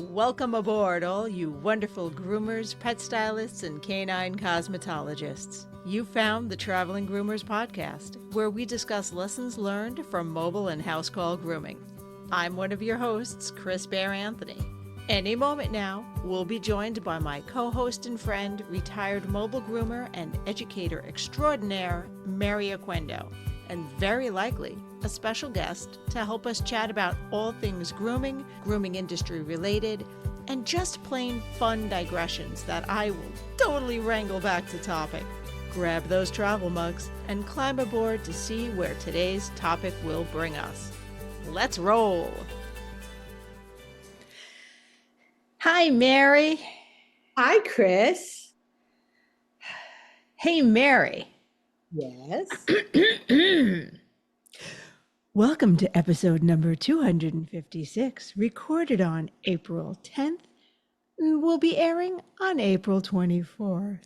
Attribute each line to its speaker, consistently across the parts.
Speaker 1: Welcome aboard, all you wonderful groomers, pet stylists, and canine cosmetologists. You found the Traveling Groomers Podcast, where we discuss lessons learned from mobile and house call grooming. I'm one of your hosts, Chris Bear Anthony. Any moment now, we'll be joined by my co-host and friend, retired mobile groomer and educator extraordinaire, Mary Oquendo, and very likely a special guest to help us chat about all things grooming, grooming industry related, and just plain fun digressions that I will totally wrangle back to topic. Grab those travel mugs and climb aboard to see where today's topic will bring us. Let's roll. Hi, Mary.
Speaker 2: Hi, Chris.
Speaker 1: Hey, Mary.
Speaker 2: Yes.
Speaker 1: Welcome to episode number 256, recorded on April 10th, and will be airing on April 24th.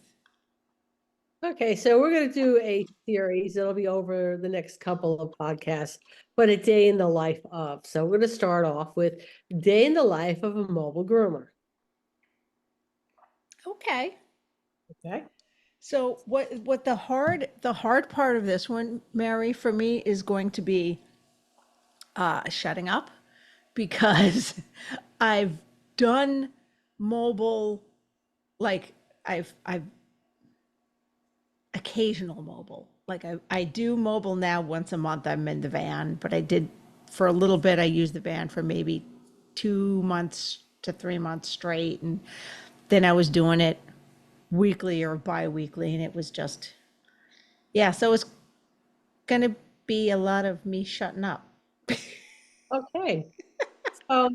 Speaker 2: Okay, so we're going to do a series. It'll be over the next couple of podcasts, but a day in the life of. So we're going to start off with day in the life of a mobile groomer.
Speaker 1: Okay.
Speaker 2: Okay.
Speaker 1: So what the hard part of this one, Mary, for me is going to be shutting up, because I've done mobile, like I've occasional mobile. Like I do mobile now once a month. I'm in the van, but I did for a little bit. I used the van for maybe 2 months to 3 months straight. And then I was doing it weekly or bi-weekly, and it was just, yeah. So it's going to be a lot of me shutting up.
Speaker 2: Okay. The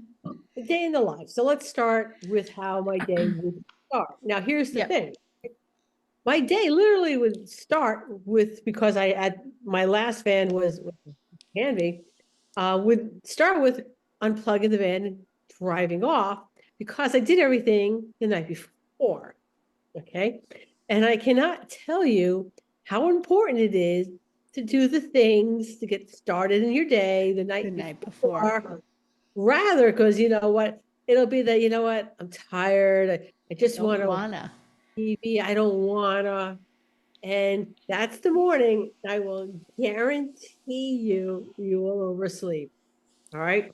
Speaker 2: day in the life. So let's start with how my day would start. Now, here's the thing. My day literally would start with, because I had my last van was Handy, would start with unplugging the van and driving off, because I did everything the night before. Okay. And I cannot tell you how important it is to do the things to get started in your day the night before. Rather, because you know what, it'll be that, you know what, I'm tired. I just want to TV. I don't wanna. And that's the morning. I will guarantee you will oversleep. All right.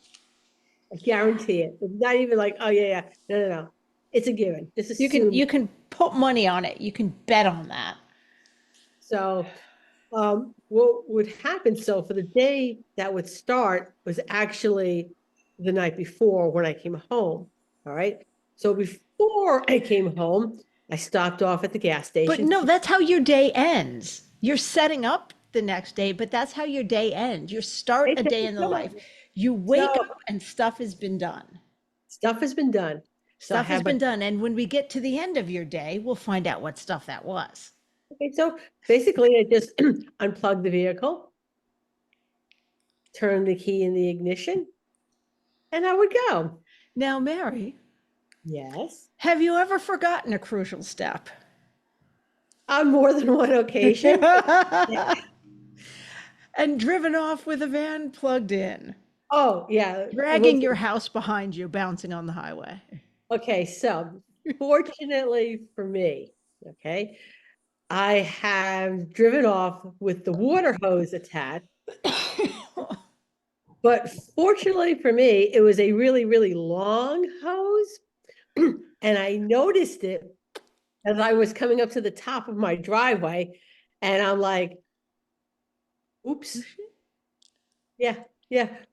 Speaker 2: I guarantee it. It's not even like, oh yeah. No. It's a given. Just assume.
Speaker 1: You can put money on it. You can bet on that.
Speaker 2: So what would happen? So for the day that would start was actually the night before when I came home. All right. So before I came home, I stopped off at the gas station.
Speaker 1: But no, that's how your day ends. You're setting up the next day, but that's how your day ends. You start a day in the life. You wake up and stuff has been done.
Speaker 2: Stuff has been done.
Speaker 1: Stuff has been done. And when we get to the end of your day, we'll find out what stuff that was.
Speaker 2: Okay, so basically I just unplug the vehicle, turn the key in the ignition, and I would go.
Speaker 1: Now, Mary.
Speaker 2: Yes.
Speaker 1: Have you ever forgotten a crucial step?
Speaker 2: On more than one occasion.
Speaker 1: And driven off with a van plugged in.
Speaker 2: Oh, yeah.
Speaker 1: Dragging your house behind you, bouncing on the highway.
Speaker 2: Okay, so fortunately for me, okay, I have driven off with the water hose attached. But fortunately for me, it was a really, really long hose. And I noticed it as I was coming up to the top of my driveway. And I'm like, oops. Yeah.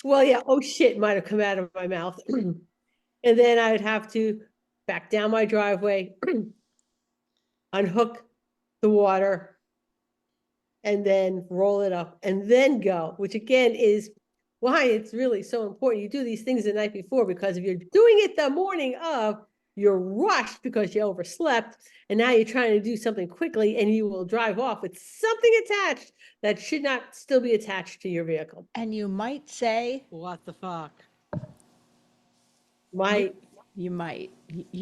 Speaker 2: Well, yeah. Oh, shit might have come out of my mouth. And then I'd have to back down my driveway, unhook the water, and then roll it up and then go, which again is why it's really so important. You do these things the night before, because if you're doing it the morning of, you're rushed because you overslept, and now you're trying to do something quickly, and you will drive off with something attached that should not still be attached to your vehicle.
Speaker 1: And you might say,
Speaker 3: what the fuck?
Speaker 1: You might.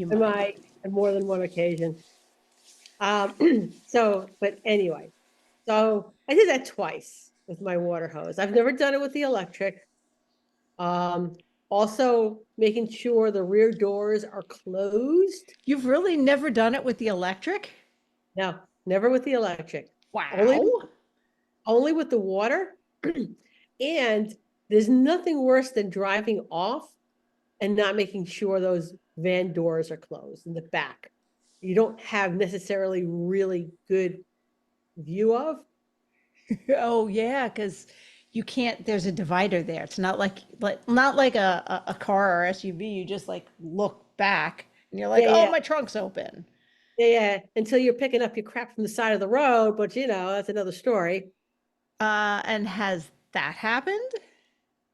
Speaker 2: On more than one occasion. But anyway, so I did that twice with my water hose. I've never done it with the electric. Also making sure the rear doors are closed.
Speaker 1: You've really never done it with the electric?
Speaker 2: No, never with the electric.
Speaker 1: Wow.
Speaker 2: Only with the water. And there's nothing worse than driving off and not making sure those van doors are closed in the back. You don't have necessarily really good view of.
Speaker 1: Oh yeah, because you can't. There's a divider there. It's not like a car or SUV. You just like look back and you're like,
Speaker 2: Yeah,
Speaker 1: oh,
Speaker 2: yeah,
Speaker 1: my trunk's open.
Speaker 2: yeah. Until you're picking up your crap from the side of the road, but that's another story.
Speaker 1: And has that happened?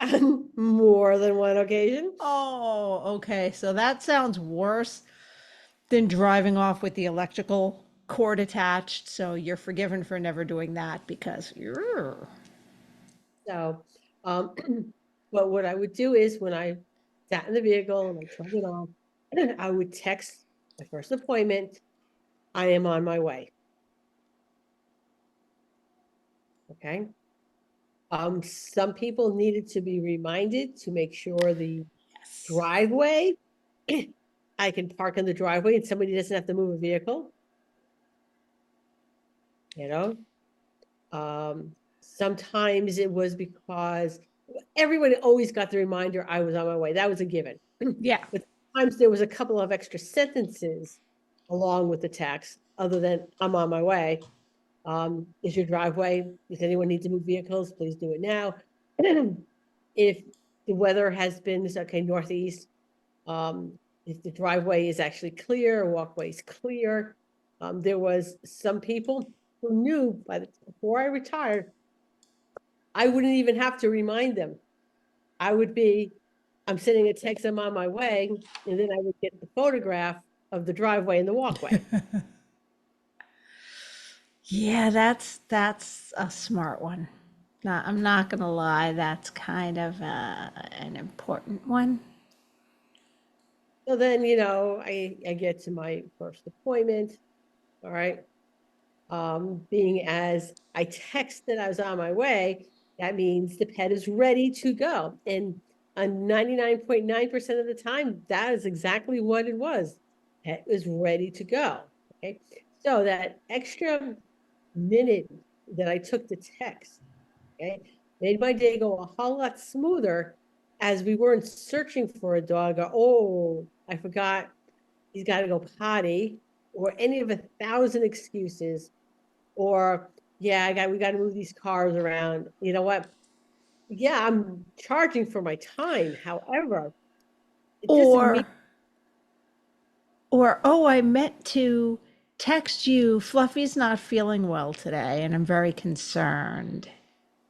Speaker 2: On more than one occasion.
Speaker 1: Oh, okay. So that sounds worse than driving off with the electrical cord attached. So you're forgiven for never doing that because you're.
Speaker 2: So, um, but what I would do is when I sat in the vehicle and I turned it on, I would text my first appointment, I am on my way. Okay. Some people needed to be reminded to make sure the
Speaker 1: Yes.
Speaker 2: driveway, I can park in the driveway and somebody doesn't have to move a vehicle. Sometimes it was because everyone always got the reminder I was on my way. That was a given.
Speaker 1: Yeah.
Speaker 2: But sometimes there was a couple of extra sentences along with the text, other than I'm on my way. Is your driveway? Does anyone need to move vehicles? Please do it now. If the weather has been okay, northeast, if the driveway is actually clear, walkway is clear. There was some people who knew before I retired, I wouldn't even have to remind them. I'm sending a text, I'm on my way, and then I would get the photograph of the driveway and the walkway.
Speaker 1: Yeah, that's a smart one. I'm not gonna lie, that's kind of an important one.
Speaker 2: So then, I get to my first appointment. All right. Being as I texted I was on my way, that means the pet is ready to go. And on 99.9% of the time, that is exactly what it was. Pet was ready to go. Okay. So that extra minute that I took to text, okay, made my day go a whole lot smoother as we weren't searching for a dog. Oh, I forgot he's got to go potty, or any of 1,000 excuses, or yeah, we got to move these cars around. You know what? Yeah, I'm charging for my time. However, it doesn't mean,
Speaker 1: Or oh, I meant to text you, Fluffy's not feeling well today and I'm very concerned.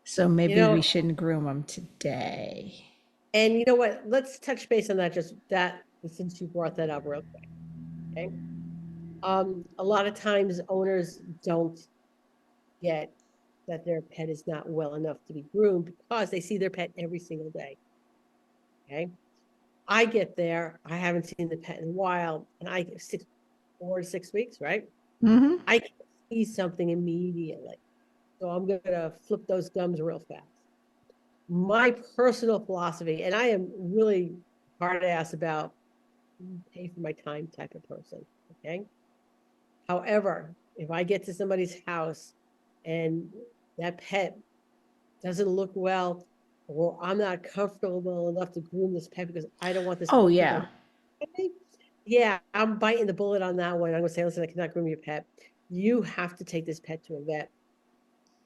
Speaker 1: So
Speaker 2: you
Speaker 1: maybe we
Speaker 2: know,
Speaker 1: shouldn't groom him today.
Speaker 2: and you know what? Let's touch base on that, just that, since you brought that up real quick. Okay. A lot of times owners don't get that their pet is not well enough to be groomed because they see their pet every single day. Okay. I get there, I haven't seen the pet in a while, and 4 to 6 weeks, right?
Speaker 1: Mm-hmm.
Speaker 2: I can see something immediately. So I'm going to flip those gums real fast. My personal philosophy, and I am really hard ass about pay for my time type of person. Okay. However, if I get to somebody's house and that pet doesn't look well, or I'm not comfortable enough to groom this pet because I don't want this
Speaker 1: Oh
Speaker 2: pet to
Speaker 1: yeah.
Speaker 2: go, yeah, I'm biting the bullet on that one. I'm going to say, listen, I cannot groom your pet. You have to take this pet to a vet.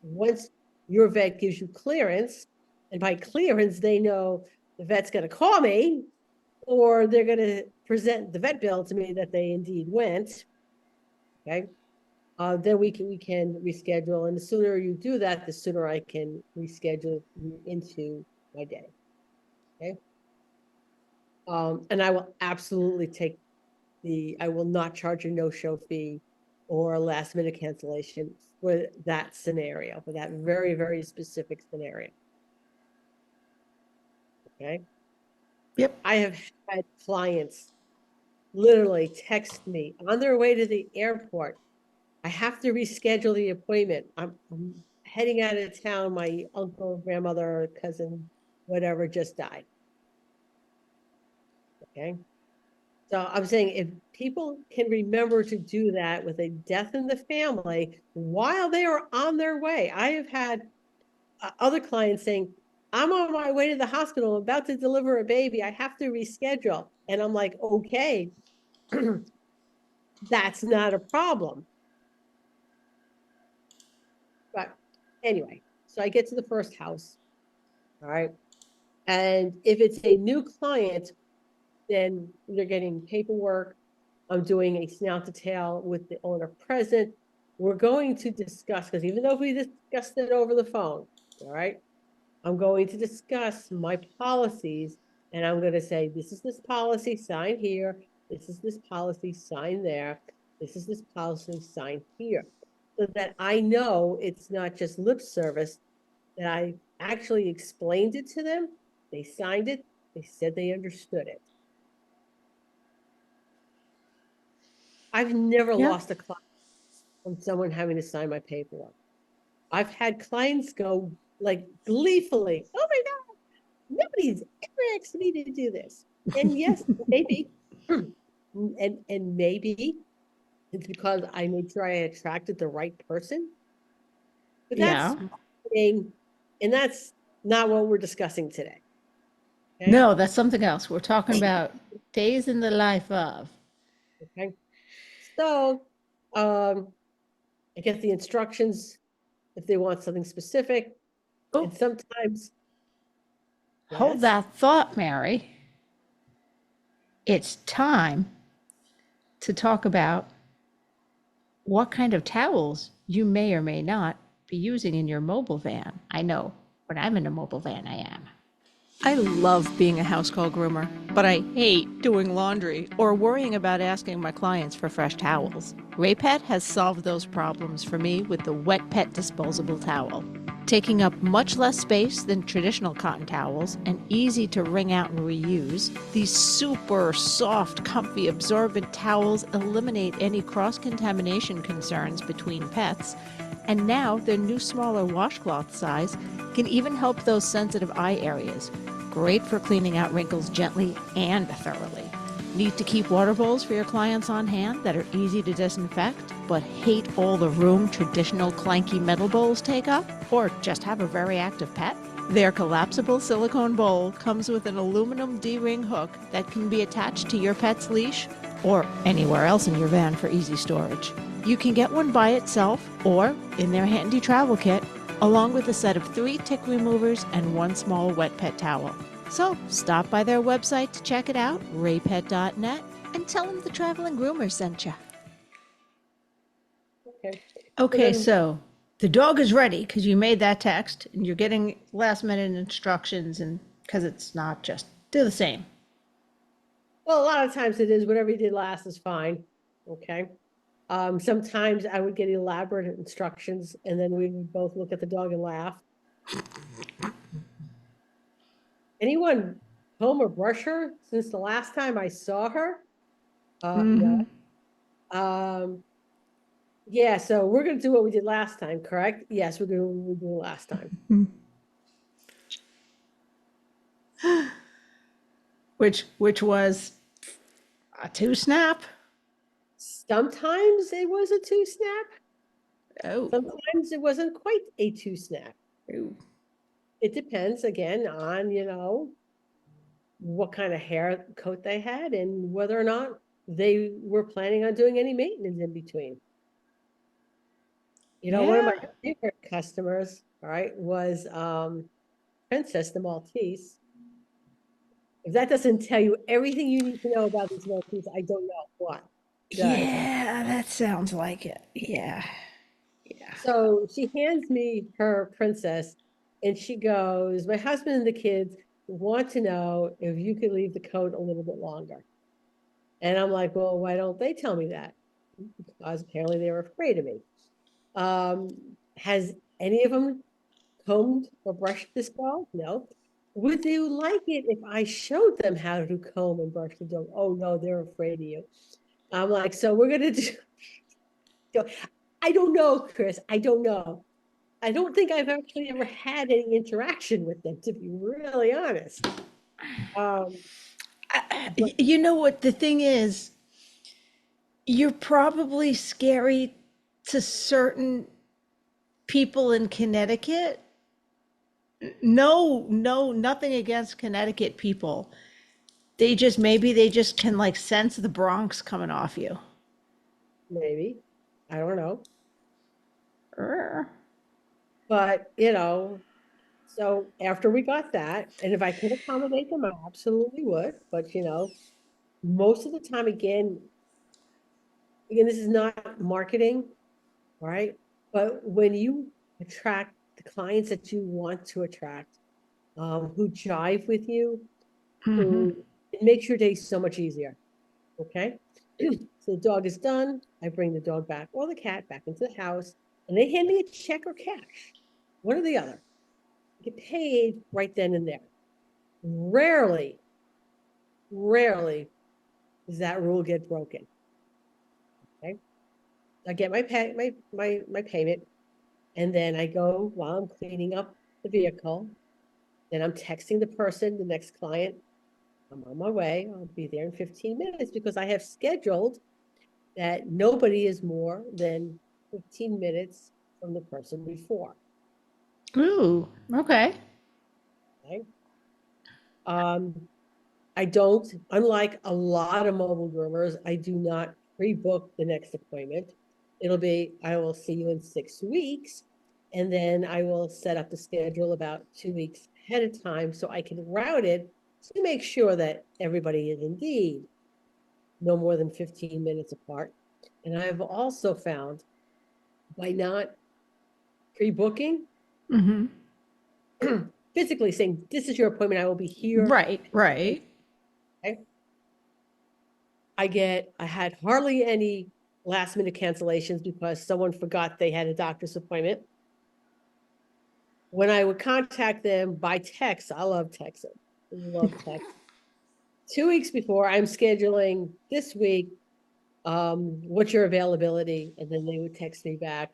Speaker 2: Once your vet gives you clearance, and by clearance, they know the vet's going to call me, or they're going to present the vet bill to me that they indeed went. Okay. Then we can reschedule. And the sooner you do that, the sooner I can reschedule you into my day. Okay. And I will absolutely I will not charge a no-show fee or a last minute cancellation for that scenario, for that very, very specific scenario. Okay.
Speaker 1: Yep.
Speaker 2: I have had clients literally text me on their way to the airport. I have to reschedule the appointment. I'm heading out of town. My uncle, grandmother, cousin, whatever just died. Okay. So I'm saying if people can remember to do that with a death in the family while they are on their way. I have had other clients saying, I'm on my way to the hospital, I'm about to deliver a baby, I have to reschedule. And I'm like, okay, that's not a problem. But anyway, so I get to the first house. All right. And if it's a new client, then they're getting paperwork. I'm doing a snout to tail with the owner present. We're going to discuss, because even though we discussed it over the phone, all right, I'm going to discuss my policies, and I'm going to say, this is this policy, sign here. This is this policy, sign there. This is this policy, sign here. So that I know it's not just lip service, that I actually explained it to them. They signed it. They said they understood it. I've never lost a client from someone having to sign my paperwork. I've had clients go like gleefully, oh my God, nobody's ever asked me to do this. And yes, maybe, and maybe it's because I made sure I attracted the right person. But that's marketing, and that's not what we're discussing today.
Speaker 1: Okay? No, that's something else. We're talking about days in the life of.
Speaker 2: Okay. So I get the instructions if they want something specific. Oh. And sometimes.
Speaker 1: Hold that thought, Mary. It's time to talk about what kind of towels you may or may not be using in your mobile van. I know when I'm in a mobile van, I am. I love being a house call groomer, but I hate doing laundry or worrying about asking my clients for fresh towels. Raypet has solved those problems for me with the Wet Pet disposable towel. Taking up much less space than traditional cotton towels and easy to wring out and reuse, these super soft, comfy, absorbent towels eliminate any cross-contamination concerns between pets, and now their new smaller washcloth size can even help those sensitive eye areas. Great for cleaning out wrinkles gently and thoroughly. Need to keep water bowls for your clients on hand that are easy to disinfect, but hate all the room traditional clanky metal bowls take up? Or just have a very active pet? Their collapsible silicone bowl comes with an aluminum D-ring hook that can be attached to your pet's leash or anywhere else in your van for easy storage. You can get one by itself or in their handy travel kit, along with a set of 3 tick removers and 1 small wet pet towel. So stop by their website to check it out, raypet.net, and tell them the Traveling Groomers sent you. Okay, so the dog is ready because you made that text and you're getting last minute instructions, and because it's not just do the same.
Speaker 2: Well, a lot of times it is whatever you did last is fine. Okay. Sometimes I would get elaborate instructions and then we would both look at the dog and laugh. Anyone comb or brush her since the last time I saw her? No. Yeah, so we're going to do what we did last time, correct? Yes, we're going to do what we did last time.
Speaker 1: Which was a 2-snap?
Speaker 2: Sometimes it was a 2-snap.
Speaker 1: Oh.
Speaker 2: Sometimes it wasn't quite a 2-snap.
Speaker 1: Oh.
Speaker 2: It depends again on, what kind of hair coat they had and whether or not they were planning on doing any maintenance in between. One of my favorite customers, all right, was Princess the Maltese. If that doesn't tell you everything you need to know about this Maltese, I don't know what does.
Speaker 1: Yeah, that sounds like it. Yeah.
Speaker 2: So she hands me her Princess and she goes, my husband and the kids want to know if you could leave the coat a little bit longer. And I'm like, well, why don't they tell me that? Because apparently they were afraid of me. Has any of them combed or brushed this dog? No. Would you like it if I showed them how to comb and brush the dog? Oh no, they're afraid of you. I'm like, so we're gonna do. I don't know, Chris. I don't know. I don't think I've actually ever had any interaction with them, to be really honest.
Speaker 1: You know what the thing is? You're probably scary to certain people in Connecticut. No, no, nothing against Connecticut people. Maybe they just can like sense the Bronx coming off you.
Speaker 2: Maybe. I don't know.
Speaker 1: Er.
Speaker 2: But, so after we got that, and if I could accommodate them, I absolutely would. But, most of the time, again, this is not marketing, right? But when you attract the clients that you want to attract, who jive with you, who it makes your day so much easier. Okay. So the dog is done. I bring the dog back or the cat back into the house, and they hand me a check or cash, one or the other. Get paid right then and there. Rarely, rarely does that rule get broken. Okay. I get my payment, and then I go while I'm cleaning up the vehicle. Then I'm texting the person, the next client, I'm on my way. I'll be there in 15 minutes because I have scheduled that nobody is more than 15 minutes from the person before.
Speaker 1: Ooh, okay.
Speaker 2: Okay. I don't, unlike a lot of mobile groomers, I do not pre-book the next appointment. It'll be, I will see you in 6 weeks, and then I will set up the schedule about 2 weeks ahead of time so I can route it to make sure that everybody is indeed no more than 15 minutes apart. And I've also found by not pre-booking, physically saying, this is your appointment, I will be here.
Speaker 1: Right, right.
Speaker 2: Okay. I had hardly any last minute cancellations because someone forgot they had a doctor's appointment. When I would contact them by text, I love texting. I love text. 2 weeks before, I'm scheduling this week, what's your availability? And then they would text me back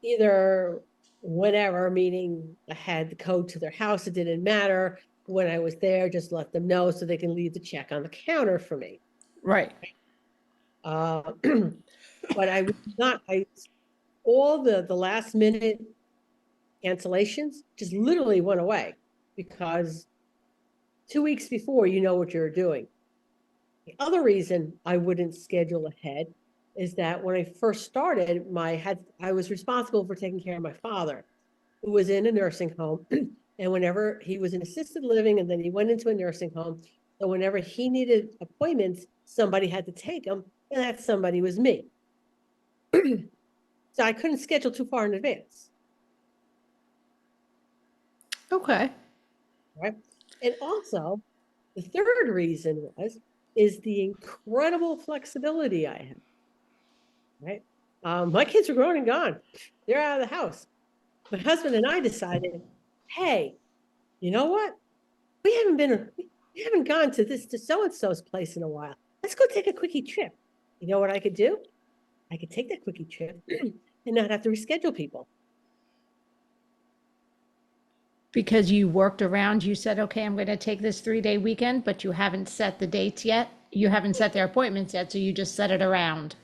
Speaker 2: either whenever, meaning I had the code to their house, it didn't matter. When I was there, just let them know so they can leave the check on the counter for me.
Speaker 1: Right.
Speaker 2: But I would not, all the last minute cancellations just literally went away because 2 weeks before, you know what you're doing. The other reason I wouldn't schedule ahead is that when I first started, I was responsible for taking care of my father, who was in a nursing home. And whenever he was in assisted living, and then he went into a nursing home. So whenever he needed appointments, somebody had to take him, and that somebody was me. So I couldn't schedule too far in advance.
Speaker 1: Okay.
Speaker 2: Right. And also, the third reason is the incredible flexibility I have. Right. My kids are grown and gone. They're out of the house. My husband and I decided, hey, you know what? We haven't gone to so-and-so's place in a while. Let's go take a quickie trip. You know what I could do? I could take that quickie trip and not have to reschedule people.
Speaker 1: Because you worked around, you said, okay, I'm going to take this 3-day weekend, but you haven't set the dates yet. You haven't set their appointments yet, so you just set it around.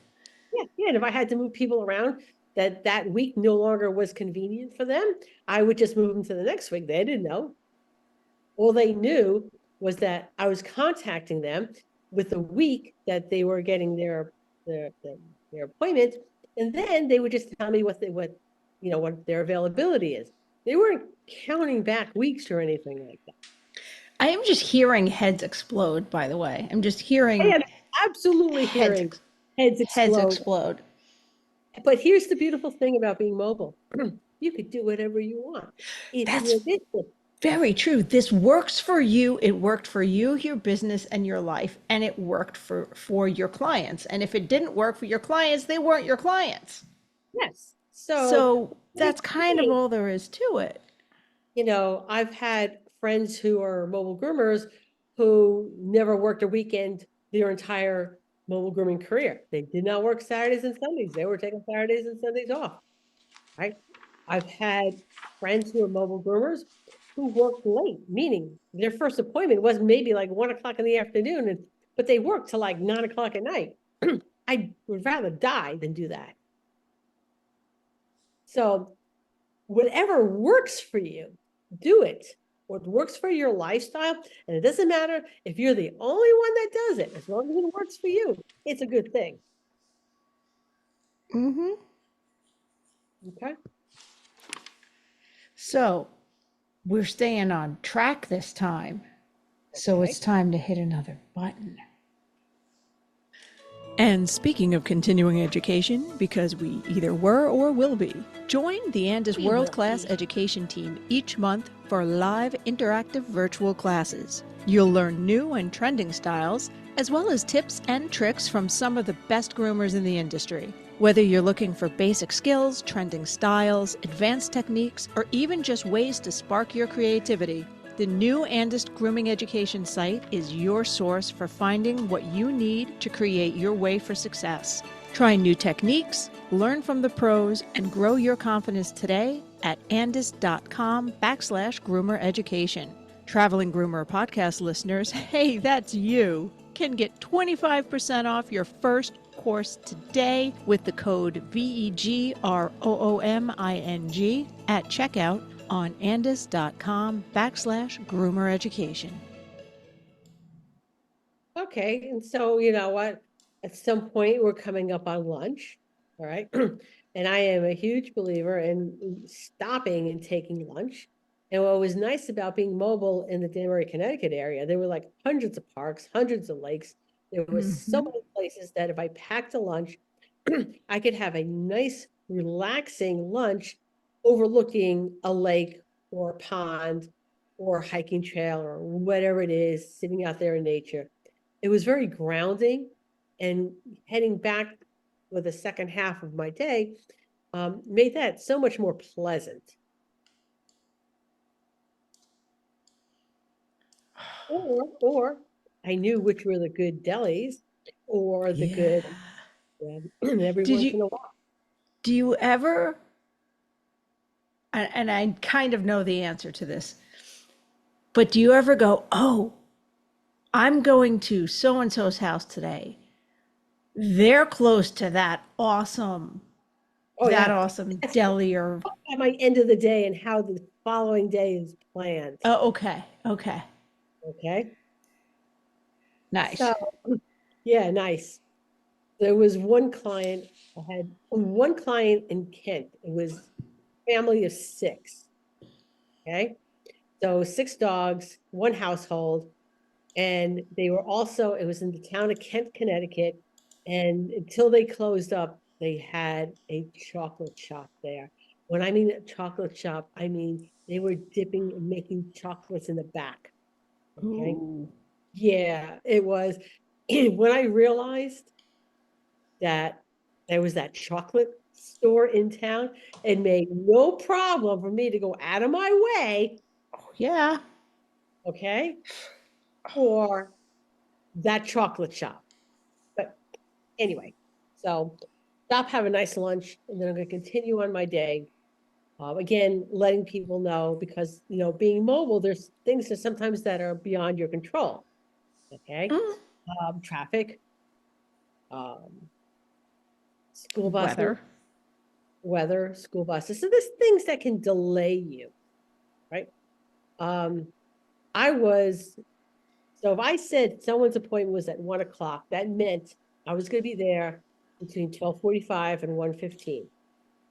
Speaker 2: Yeah. And if I had to move people around that week no longer was convenient for them, I would just move them to the next week. They didn't know. All they knew was that I was contacting them with the week that they were getting their appointment, and then they would just tell me what their availability is. They weren't counting back weeks or anything like that.
Speaker 1: I am just hearing heads explode, by the way. I'm just hearing.
Speaker 2: I am absolutely hearing heads explode. But here's the beautiful thing about being mobile. You could do whatever you want.
Speaker 1: That's very true. This works for you. It worked for you, your business, and your life, and it worked for your clients. And if it didn't work for your clients, they weren't your clients.
Speaker 2: Yes.
Speaker 1: So that's kind of all there is to it.
Speaker 2: I've had friends who are mobile groomers who never worked a weekend their entire mobile grooming career. They did not work Saturdays and Sundays. They were taking Saturdays and Sundays off. Right. I've had friends who are mobile groomers who worked late, meaning their first appointment was maybe like 1 o'clock in the afternoon, but they worked till like 9 o'clock at night. I would rather die than do that. So whatever works for you, do it. What works for your lifestyle, and it doesn't matter if you're the only one that does it, as long as it works for you, it's a good thing.
Speaker 1: Mm-hmm.
Speaker 2: Okay.
Speaker 1: So we're staying on track this time. So
Speaker 2: Okay.
Speaker 1: it's time to hit another button. And speaking of continuing education, because we either were or will be, join the Andis World-Class Education team each month for live interactive virtual classes. You'll learn new and trending styles, as well as tips and tricks from some of the best groomers in the industry. Whether you're looking for basic skills, trending styles, advanced techniques, or even just ways to spark your creativity, the new Andis Grooming Education site is your source for finding what you need to create your way for success. Try new techniques, learn from the pros, and grow your confidence today at andis.com/groomer education. Traveling Groomer Podcast listeners, hey, that's you, can get 25% off your first course today with the code VEGROOMING at checkout on andis.com/groomer education.
Speaker 2: Okay. And so, you know what? At some point, we're coming up on lunch. All right. And I am a huge believer in stopping and taking lunch. And what was nice about being mobile in the Danbury, Connecticut area, there were like hundreds of parks, hundreds of lakes. There were so many places that if I packed a lunch, I could have a nice, relaxing lunch overlooking a lake or a pond or a hiking trail or whatever it is, sitting out there in nature. It was very grounding, and heading back with the second half of my day made that so much more pleasant. Or I knew which were the good delis or the good every once in a while.
Speaker 1: Do you ever, and I kind of know the answer to this, but do you ever go, oh, I'm going to so-and-so's house today. They're close to that awesome deli or...
Speaker 2: At my end of the day and how the following day is planned.
Speaker 1: Oh, okay.
Speaker 2: Okay.
Speaker 1: Nice.
Speaker 2: So, yeah, nice. There was one client, I had one client in Kent. It was a family of 6. Okay. So 6 dogs, 1 household. And they were also, it was in the town of Kent, Connecticut. And until they closed up, they had a chocolate shop there. When I mean a chocolate shop, I mean they were dipping and making chocolates in the back. Okay.
Speaker 1: Ooh.
Speaker 2: Yeah, it was. When I realized that there was that chocolate store in town, it made no problem for me to go out of my way.
Speaker 1: Oh, yeah.
Speaker 2: Okay. For that chocolate shop. But anyway, so stop, have a nice lunch, and then I'm going to continue on my day. Again, letting people know, because, you know, being mobile, there's things that sometimes that are beyond your control. Okay. Traffic, school buses, weather, school buses. So there's things that can delay you, right? So if I said someone's appointment was at 1 o'clock, that meant I was going to be there between 12:45 and 1:15.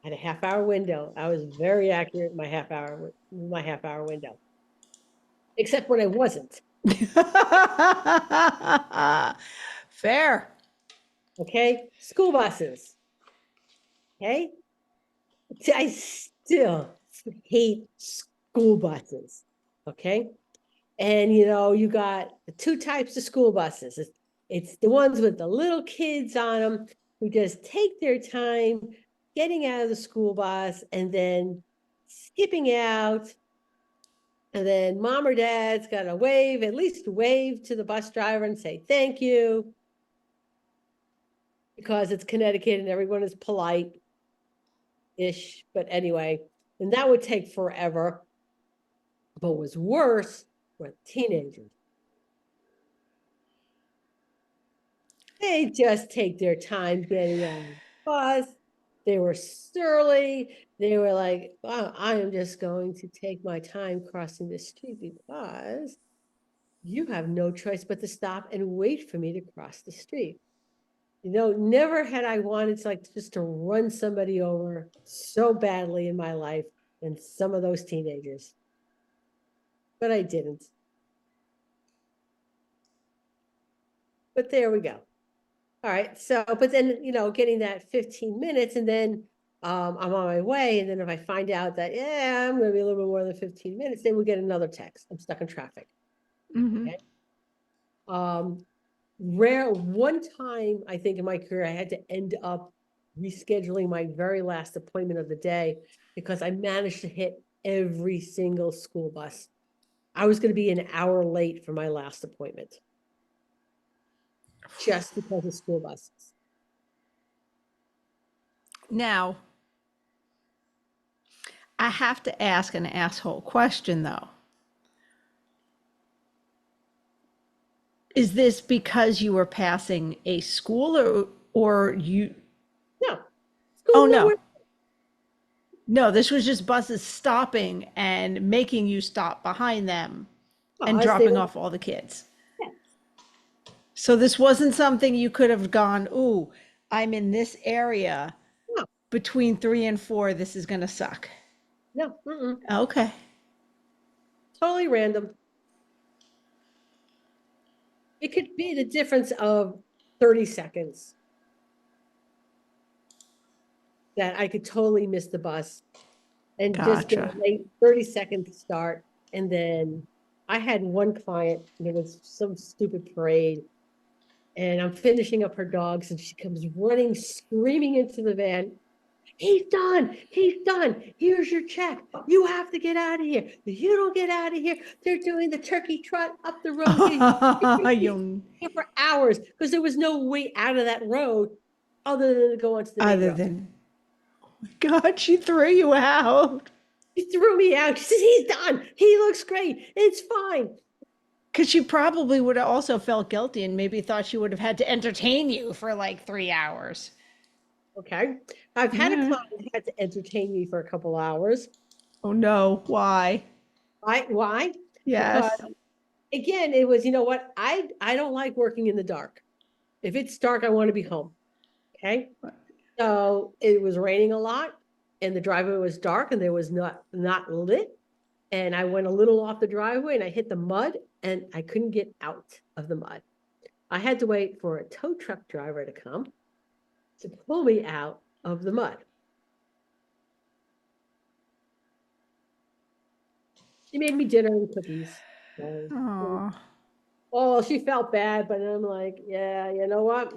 Speaker 2: I had a half-hour window. I was very accurate in my half-hour window, except when I wasn't.
Speaker 1: Fair.
Speaker 2: Okay, school buses. Okay, I still hate school buses. Okay, and you know, you got the 2 types of school buses. It's the ones with the little kids on them who just take their time getting out of the school bus and then skipping out. And then mom or dad's got to wave, at least wave to the bus driver and say, thank you. Because it's Connecticut and everyone is polite-ish. But anyway, and that would take forever. But what was worse were teenagers. They just take their time getting on the bus. They were surly. They were like, "Wow, I am just going to take my time crossing the street because you have no choice but to stop and wait for me to cross the street." Never had I wanted to just to run somebody over so badly in my life than some of those teenagers. But I didn't. But there we go. All right. So, but then, getting that 15 minutes and then I'm on my way. And then if I find out that, yeah, I'm going to be a little bit more than 15 minutes, then we'll get another text. I'm stuck in traffic.
Speaker 1: Mm-hmm.
Speaker 2: Okay. One time, I think in my career, I had to end up rescheduling my very last appointment of the day because I managed to hit every single school bus. I was going to be an hour late for my last appointment just because of school buses.
Speaker 1: Now, I have to ask an asshole question though. Is this because you were passing a school or you?
Speaker 2: No.
Speaker 1: Oh, no. No, this was just buses stopping and making you stop behind them and dropping off all the kids.
Speaker 2: Yes.
Speaker 1: So this wasn't something you could have gone, ooh, I'm in this area
Speaker 2: No.
Speaker 1: between 3 and 4. This is going to suck.
Speaker 2: No.
Speaker 1: Okay.
Speaker 2: Totally random. It could be the difference of 30 seconds that I could totally miss the bus and just get a
Speaker 1: Gotcha.
Speaker 2: late 30-second start. And then I had one client, there was some stupid parade, and I'm finishing up her dogs, and she comes running, screaming into the van. He's done. He's done. Here's your check. You have to get out of here. If you don't get out of here, they're doing the turkey trot up the road here for hours because there was no way out of that road other than to go onto the main road.
Speaker 1: Oh my God, she threw you out.
Speaker 2: She threw me out. She says, he's done. He looks great. It's fine.
Speaker 1: Because she probably would have also felt guilty and maybe thought she would have had to entertain you for like 3 hours.
Speaker 2: Okay. I've had a client who had to entertain me for a couple hours.
Speaker 1: Oh no. Why?
Speaker 2: Why?
Speaker 1: Yes.
Speaker 2: Because again, it was, you know what? I don't like working in the dark. If it's dark, I want to be home. Okay. So it was raining a lot and the driveway was dark and there was not lit. And I went a little off the driveway and I hit the mud and I couldn't get out of the mud. I had to wait for a tow truck driver to come to pull me out of the mud. She made me dinner and cookies. So, oh, she felt bad, but I'm like, yeah, you know what?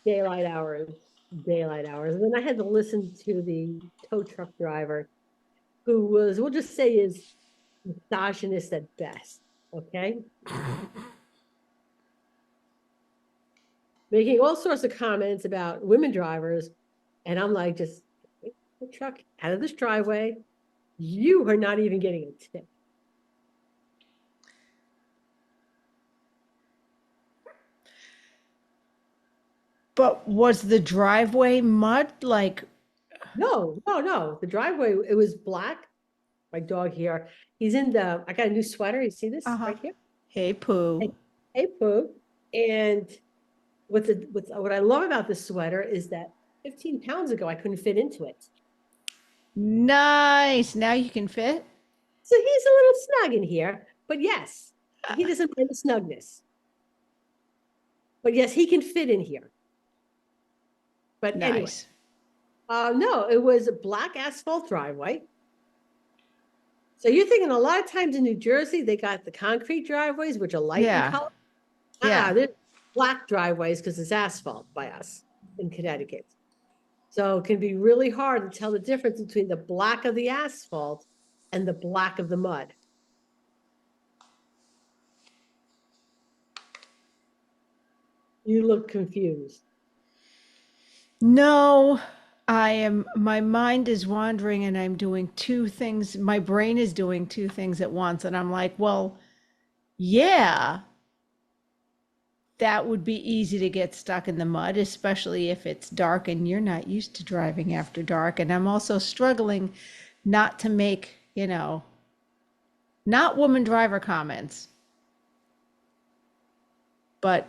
Speaker 2: Daylight hours. And then I had to listen to the tow truck driver who was, we'll just say, is misogynist at best. Okay. Making all sorts of comments about women drivers. And I'm like, just get the truck out of this driveway. You are not even getting a tip.
Speaker 1: But was the driveway mud? Like,
Speaker 2: No. The driveway, it was black. My dog here, he's in I got a new sweater. You see this right here?
Speaker 1: Hey, Pooh.
Speaker 2: Hey, Pooh. And what I love about this sweater is that 15 pounds ago, I couldn't fit into it.
Speaker 1: Nice. Now you can fit?
Speaker 2: So he's a little snug in here, but yes, he doesn't mind the snugness. But yes, he can fit in here. But
Speaker 1: nice.
Speaker 2: Anyway, no, it was a black asphalt driveway. So you're thinking a lot of times in New Jersey, they got the concrete driveways, which are light in color. There's black driveways because it's asphalt by us in Connecticut. So it can be really hard to tell the difference between the black of the asphalt and the black of the mud. You look confused.
Speaker 1: No, My mind is wandering and I'm doing two things. My brain is doing two things at once. And I'm like, well, yeah, that would be easy to get stuck in the mud, especially if it's dark and you're not used to driving after dark. And I'm also struggling not to make, not woman driver comments, but,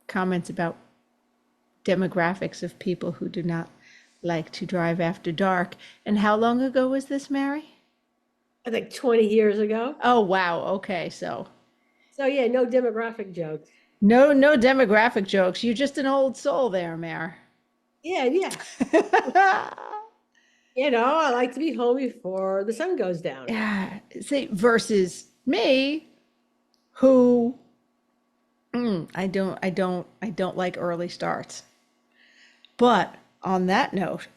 Speaker 1: comments about demographics of people who do not like to drive after dark. And how long ago was this, Mary?
Speaker 2: I think 20 years ago.
Speaker 1: Oh, wow. Okay. So
Speaker 2: yeah, no demographic jokes.
Speaker 1: no demographic jokes. You're just an old soul there, Mare.
Speaker 2: Yeah. I like to be home before the sun goes down.
Speaker 1: Yeah. See, versus me, who I don't like early starts. But on that note.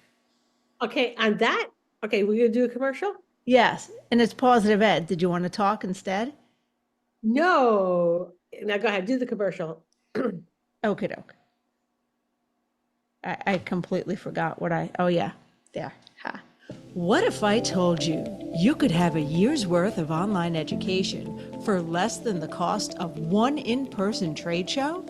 Speaker 2: Okay, we're gonna do a commercial?
Speaker 1: Yes, and it's positive ed. Did you want to talk instead?
Speaker 2: No. Now go ahead, do the commercial.
Speaker 1: Okay, doke. I completely forgot oh yeah, there. Ha. What if I told you you could have a year's worth of online education for less than the cost of one in-person trade show?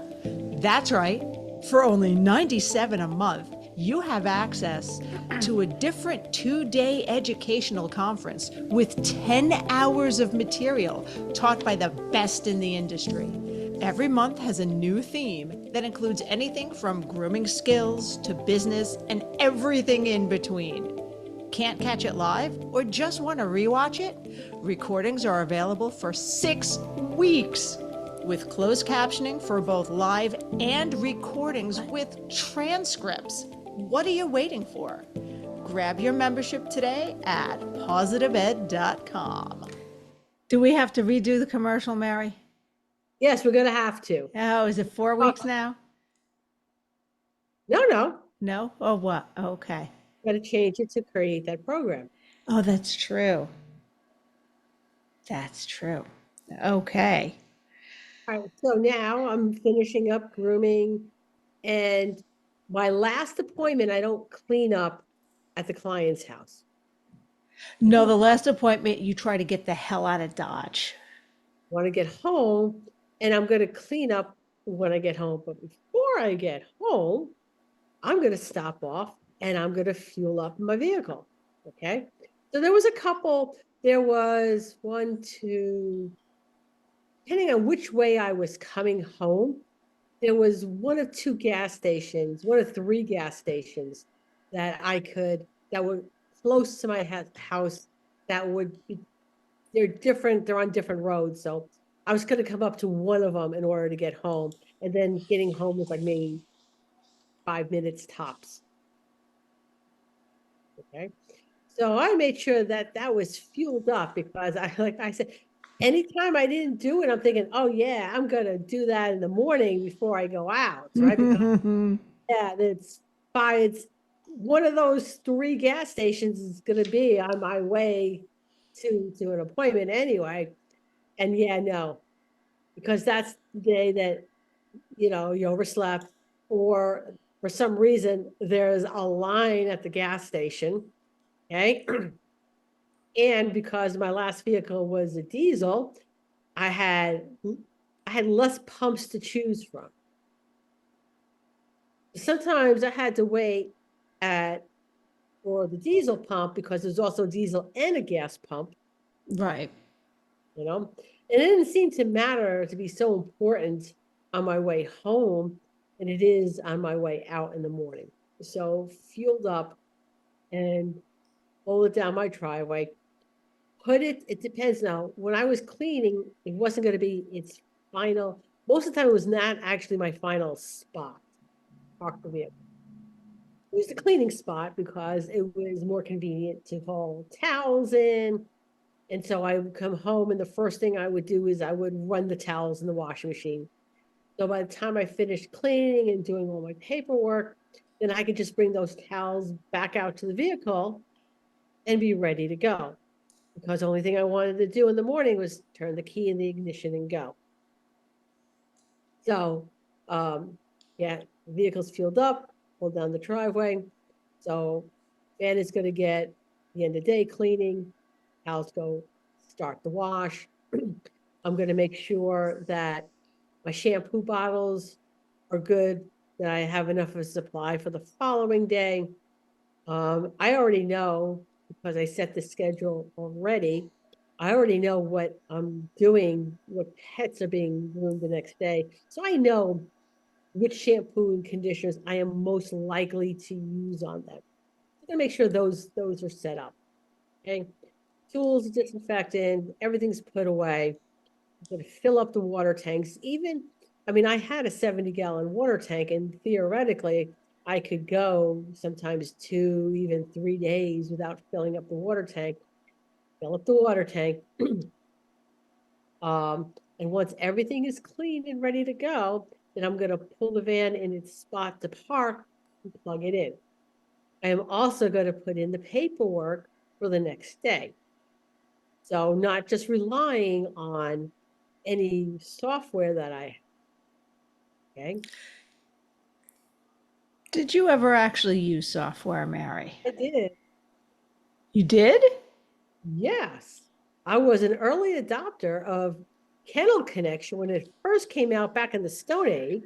Speaker 1: That's right. For only $97 a month, you have access to a different 2-day educational conference with 10 hours of material taught by the best in the industry. Every month has a new theme that includes anything from grooming skills to business and everything in between. Can't catch it live or just want to rewatch it? Recordings are available for 6 weeks with closed captioning for both live and recordings with transcripts. What are you waiting for? Grab your membership today at positiveed.com. Do we have to redo the commercial, Mary?
Speaker 2: Yes, we're gonna have to.
Speaker 1: Oh, is it 4 weeks now?
Speaker 2: No.
Speaker 1: No? Oh, what? Okay.
Speaker 2: Gotta change it to create that program.
Speaker 1: Oh, that's true. That's true. Okay.
Speaker 2: All right, so now I'm finishing up grooming, and my last appointment, I don't clean up at the client's house.
Speaker 1: No, the last appointment, you try to get the hell out of Dodge.
Speaker 2: Want to get home, and I'm going to clean up when I get home. But before I get home, I'm going to stop off and I'm going to fuel up my vehicle. Okay. So there was one, two, depending on which way I was coming home, there was one of three gas stations that were close to my house they're different. They're on different roads. So I was going to come up to one of them in order to get home. And then getting home was like maybe 5 minutes tops. Okay. So I made sure that was fueled up because like I said, anytime I didn't do it, I'm thinking, oh yeah, I'm going to do that in the morning before I go out. Right. Because it's one of those 3 gas stations is going to be on my way to an appointment anyway. And no, because that's the day that, you overslept, or for some reason there's a line at the gas station. Okay. And because my last vehicle was a diesel, I had less pumps to choose from. Sometimes I had to wait for the diesel pump because there's also diesel and a gas pump.
Speaker 1: Right.
Speaker 2: And it didn't seem to matter to be so important on my way home than it is on my way out in the morning. So fueled up and rolled it down my driveway. It depends now. When I was cleaning, it wasn't going to be its final. Most of the time, it was not actually my final spot. Park the vehicle. It was the cleaning spot because it was more convenient to haul towels in. And so I would come home, and the first thing I would do is I would run the towels in the washing machine. So by the time I finished cleaning and doing all my paperwork, then I could just bring those towels back out to the vehicle and be ready to go. Because the only thing I wanted to do in the morning was turn the key in the ignition and go. So, the vehicle's fueled up. pull down the driveway. So Van is going to get the end of day cleaning. Al's go start the wash. I'm going to make sure that my shampoo bottles are good, that I have enough of a supply for the following day. I already know, because I set the schedule already, I already know what I'm doing, what pets are being groomed the next day. So I know which shampoo and conditioners I am most likely to use on them. I'm gonna make sure those are set up. Okay. Tools, disinfectant, everything's put away. I'm gonna fill up the water tanks. I mean, I had a 70-gallon water tank, and theoretically, I could go sometimes 2, even 3 days without filling up the water tank. Fill up the water tank. And once everything is clean and ready to go, then I'm going to pull the van in its spot to park and plug it in. I am also going to put in the paperwork for the next day. So not just relying on any software that I have. Okay.
Speaker 1: Did you ever actually use software, Mary?
Speaker 2: I did.
Speaker 1: You did?
Speaker 2: Yes. I was an early adopter of Kennel Connection when it first came out back in the Stone Age.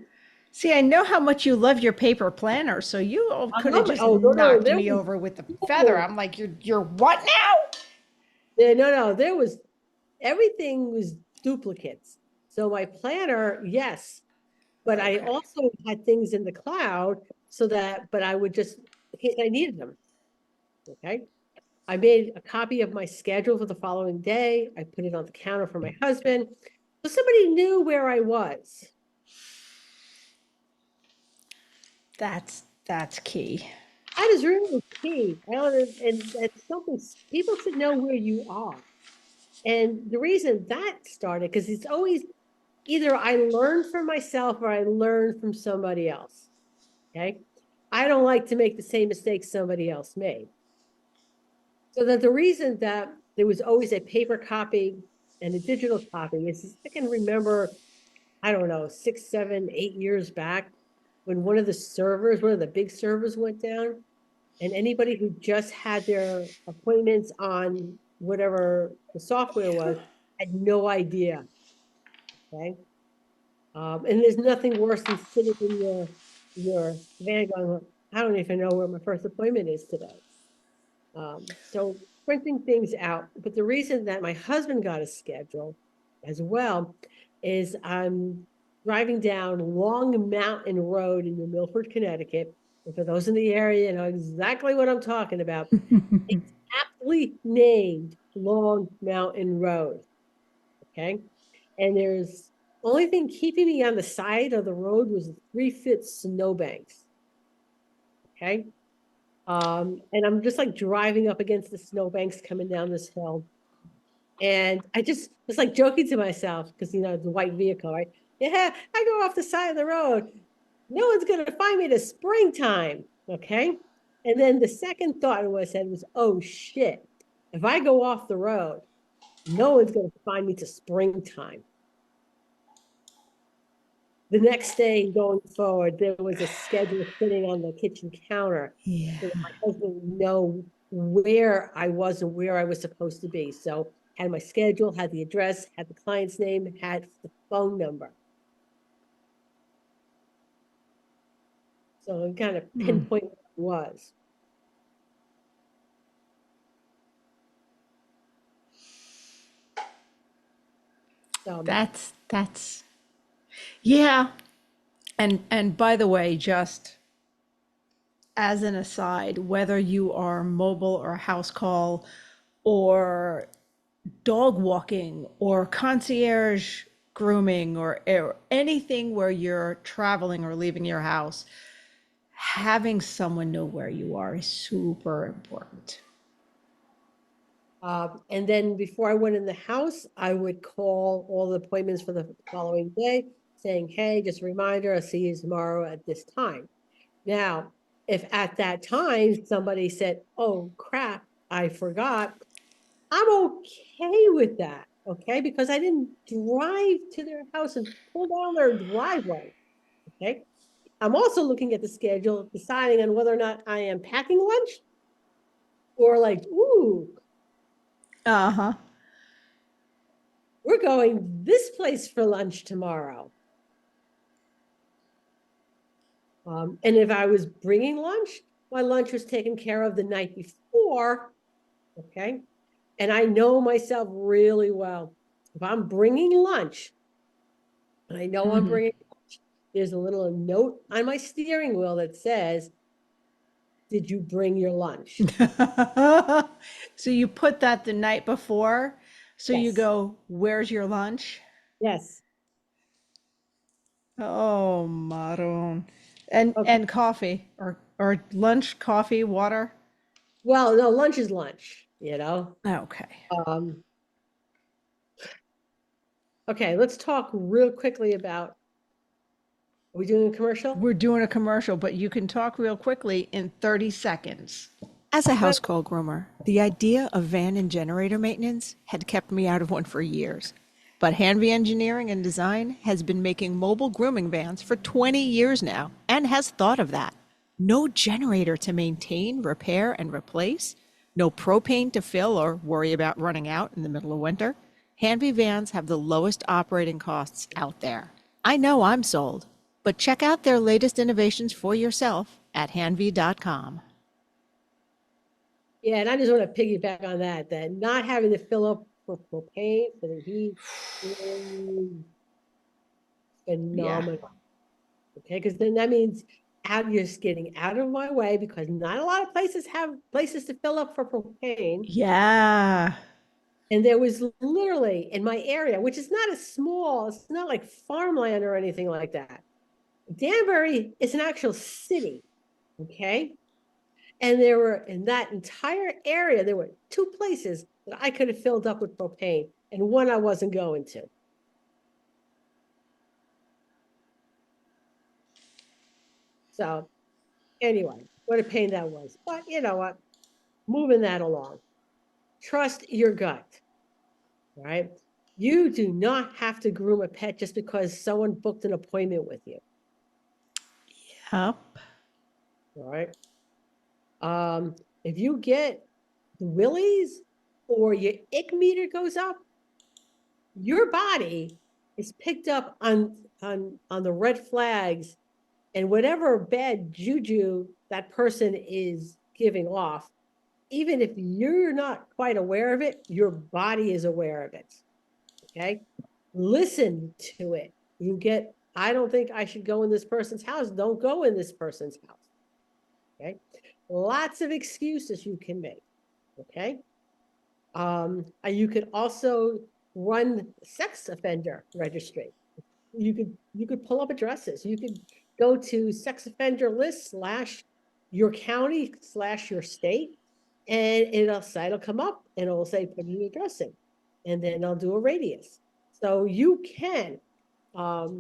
Speaker 1: See, I know how much you love your paper planner, so you could have just knocked me over with the feather. I'm like, you're what now?
Speaker 2: Yeah, no, everything was duplicates. So my planner, yes, but I also had things in the cloud but I would just, in case I needed them. Okay. I made a copy of my schedule for the following day. I put it on the counter for my husband. So somebody knew where I was.
Speaker 1: That's key.
Speaker 2: That is really key. And it's something people should know where you are. And the reason that started, because it's always either I learn from myself or I learn from somebody else. Okay. I don't like to make the same mistakes somebody else made. So that the reason that there was always a paper copy and a digital copy is I can remember, I don't know, 6, 7, 8 years back when one of the big servers went down, and anybody who just had their appointments on whatever the software was had no idea. Okay. And there's nothing worse than sitting in your van going, I don't even know where my first appointment is today. So printing things out. But the reason that my husband got a schedule as well is I'm driving down Long Mountain Road in New Milford, Connecticut. And for those in the area, you know exactly what I'm talking about. It's aptly named Long Mountain Road. Okay. And there's only thing keeping me on the side of the road was 3-foot snowbanks. Okay. And I'm just like driving up against the snowbanks coming down this hill. And I just was like joking to myself because, you know, the white vehicle, right? Yeah, I go off the side of the road. No one's going to find me to springtime. Okay. And then the second thought in my head was, oh shit, if I go off the road, no one's going to find me to springtime. The next day going forward, there was a schedule sitting on the kitchen counter.
Speaker 1: Yeah.
Speaker 2: So my husband would know where I was and where I was supposed to be. So had my schedule, had the address, had the client's name, had the phone number. So it kind of pinpoint where it was. So
Speaker 1: That's yeah. And by the way, just as an aside, whether you are mobile or house call or dog walking or concierge grooming or anything where you're traveling or leaving your house, having someone know where you are is super important.
Speaker 2: And then before I went in the house, I would call all the appointments for the following day saying, hey, just a reminder, I'll see you tomorrow at this time. Now, if at that time somebody said, oh crap, I forgot, I'm okay with that. Okay. Because I didn't drive to their house and pull down their driveway. Okay. I'm also looking at the schedule, deciding on whether or not I am packing lunch or like, ooh,
Speaker 1: Uh-huh.
Speaker 2: we're going this place for lunch tomorrow. And if I was bringing lunch, my lunch was taken care of the night before, okay? And I know myself really well. If I'm bringing lunch, and I know I'm bringing lunch, there's a little note on my steering wheel that says, did you bring your lunch?
Speaker 1: So you put that the night before. So you
Speaker 2: Yes.
Speaker 1: go, where's your lunch?
Speaker 2: Yes.
Speaker 1: Oh, Maroon.
Speaker 2: Okay.
Speaker 1: And coffee or lunch, coffee, water.
Speaker 2: Well, no, lunch is lunch, you know?
Speaker 1: Okay.
Speaker 2: Um, okay, let's talk real quickly about, are we doing a commercial?
Speaker 1: We're doing a commercial, but you can talk real quickly in 30 seconds. As a house call groomer, the idea of van and generator maintenance had kept me out of one for years. But Hanvey Engineering and Design has been making mobile grooming vans for 20 years now and has thought of that. No generator to maintain, repair, and replace. No propane to fill or worry about running out in the middle of winter. Hanvey vans have the lowest operating costs out there. I know I'm sold, but check out their latest innovations for yourself at hanvey.com.
Speaker 2: Yeah, and I just want to piggyback on that not having to fill up for propane for the heat is
Speaker 1: Yeah.
Speaker 2: phenomenal. Okay, because then that means you're just getting out of my way because not a lot of places have places to fill up for propane.
Speaker 1: Yeah.
Speaker 2: And there was literally in my area, which is not as small, it's not like farmland or anything like that. Danbury is an actual city. Okay. And there were in that entire area, there were two places that I could have filled up with propane, and one I wasn't going to. So anyway, what a pain that was. But you know what? Moving that along. Trust your gut. Right? You do not have to groom a pet just because someone booked an appointment with you.
Speaker 1: Yep.
Speaker 2: All right. If you get the willies or your ick meter goes up, your body is picked up on the red flags and whatever bad juju that person is giving off, even if you're not quite aware of it, your body is aware of it. Okay. Listen to it. I don't think I should go in this person's house. Don't go in this person's house. Okay. Lots of excuses you can make. Okay. You could also run sex offender registry. You could pull up addresses. You could go to sex offender list / your county / your state, and it'll come up and it'll say put an address in, and then I'll do a radius. So you can,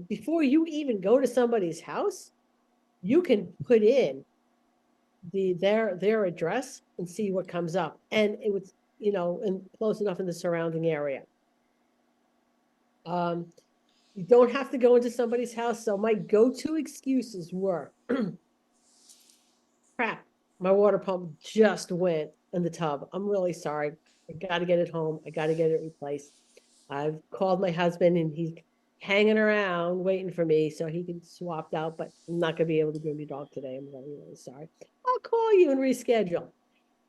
Speaker 2: before you even go to somebody's house, you can put in their address and see what comes up, and it was and close enough in the surrounding area. You don't have to go into somebody's house. So my go-to excuses were, crap, my water pump just went in the tub. I'm really sorry. I got to get it home. I got to get it replaced. I've called my husband and he's hanging around waiting for me so he can swap out, but I'm not going to be able to groom your dog today. I'm really, really sorry. I'll call you and reschedule.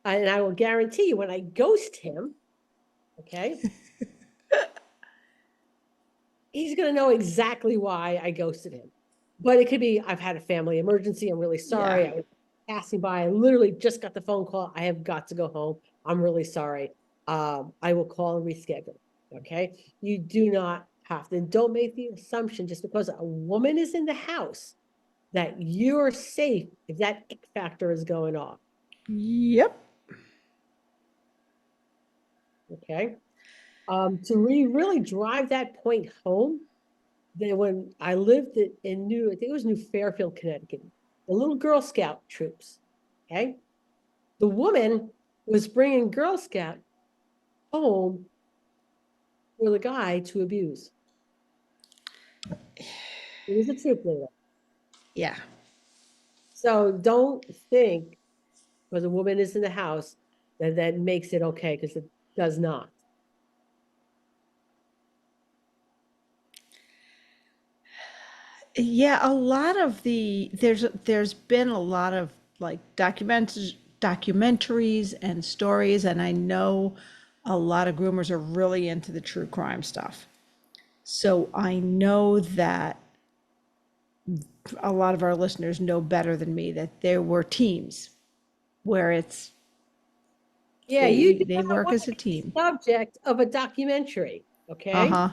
Speaker 2: And I will guarantee you when I ghost him, okay, he's going to know exactly why I ghosted him. But it could be, I've had a family emergency. I'm really sorry.
Speaker 1: Yeah.
Speaker 2: I was passing by. I literally just got the phone call. I have got to go home. I'm really sorry. I will call and reschedule. Okay. You do not have to. Don't make the assumption just because a woman is in the house that you're safe if that ick factor is going off.
Speaker 1: Yep.
Speaker 2: Okay. To really drive that point home, then when I lived in I think it was New Fairfield, Connecticut, the little Girl Scout troops, okay? The woman was bringing Girl Scout home for the guy to abuse. He was a troop leader.
Speaker 1: Yeah.
Speaker 2: So don't think because a woman is in the house that makes it okay, because it does not.
Speaker 1: Yeah, a lot of there's been a lot of like documentaries and stories, and I know a lot of groomers are really into the true crime stuff. So I know that a lot of our listeners know better than me that there were teams where it's
Speaker 2: Yeah, you
Speaker 1: they
Speaker 2: do
Speaker 1: they
Speaker 2: not
Speaker 1: work
Speaker 2: want
Speaker 1: as a
Speaker 2: to be
Speaker 1: team.
Speaker 2: the subject of a documentary, okay?
Speaker 1: Uh-huh.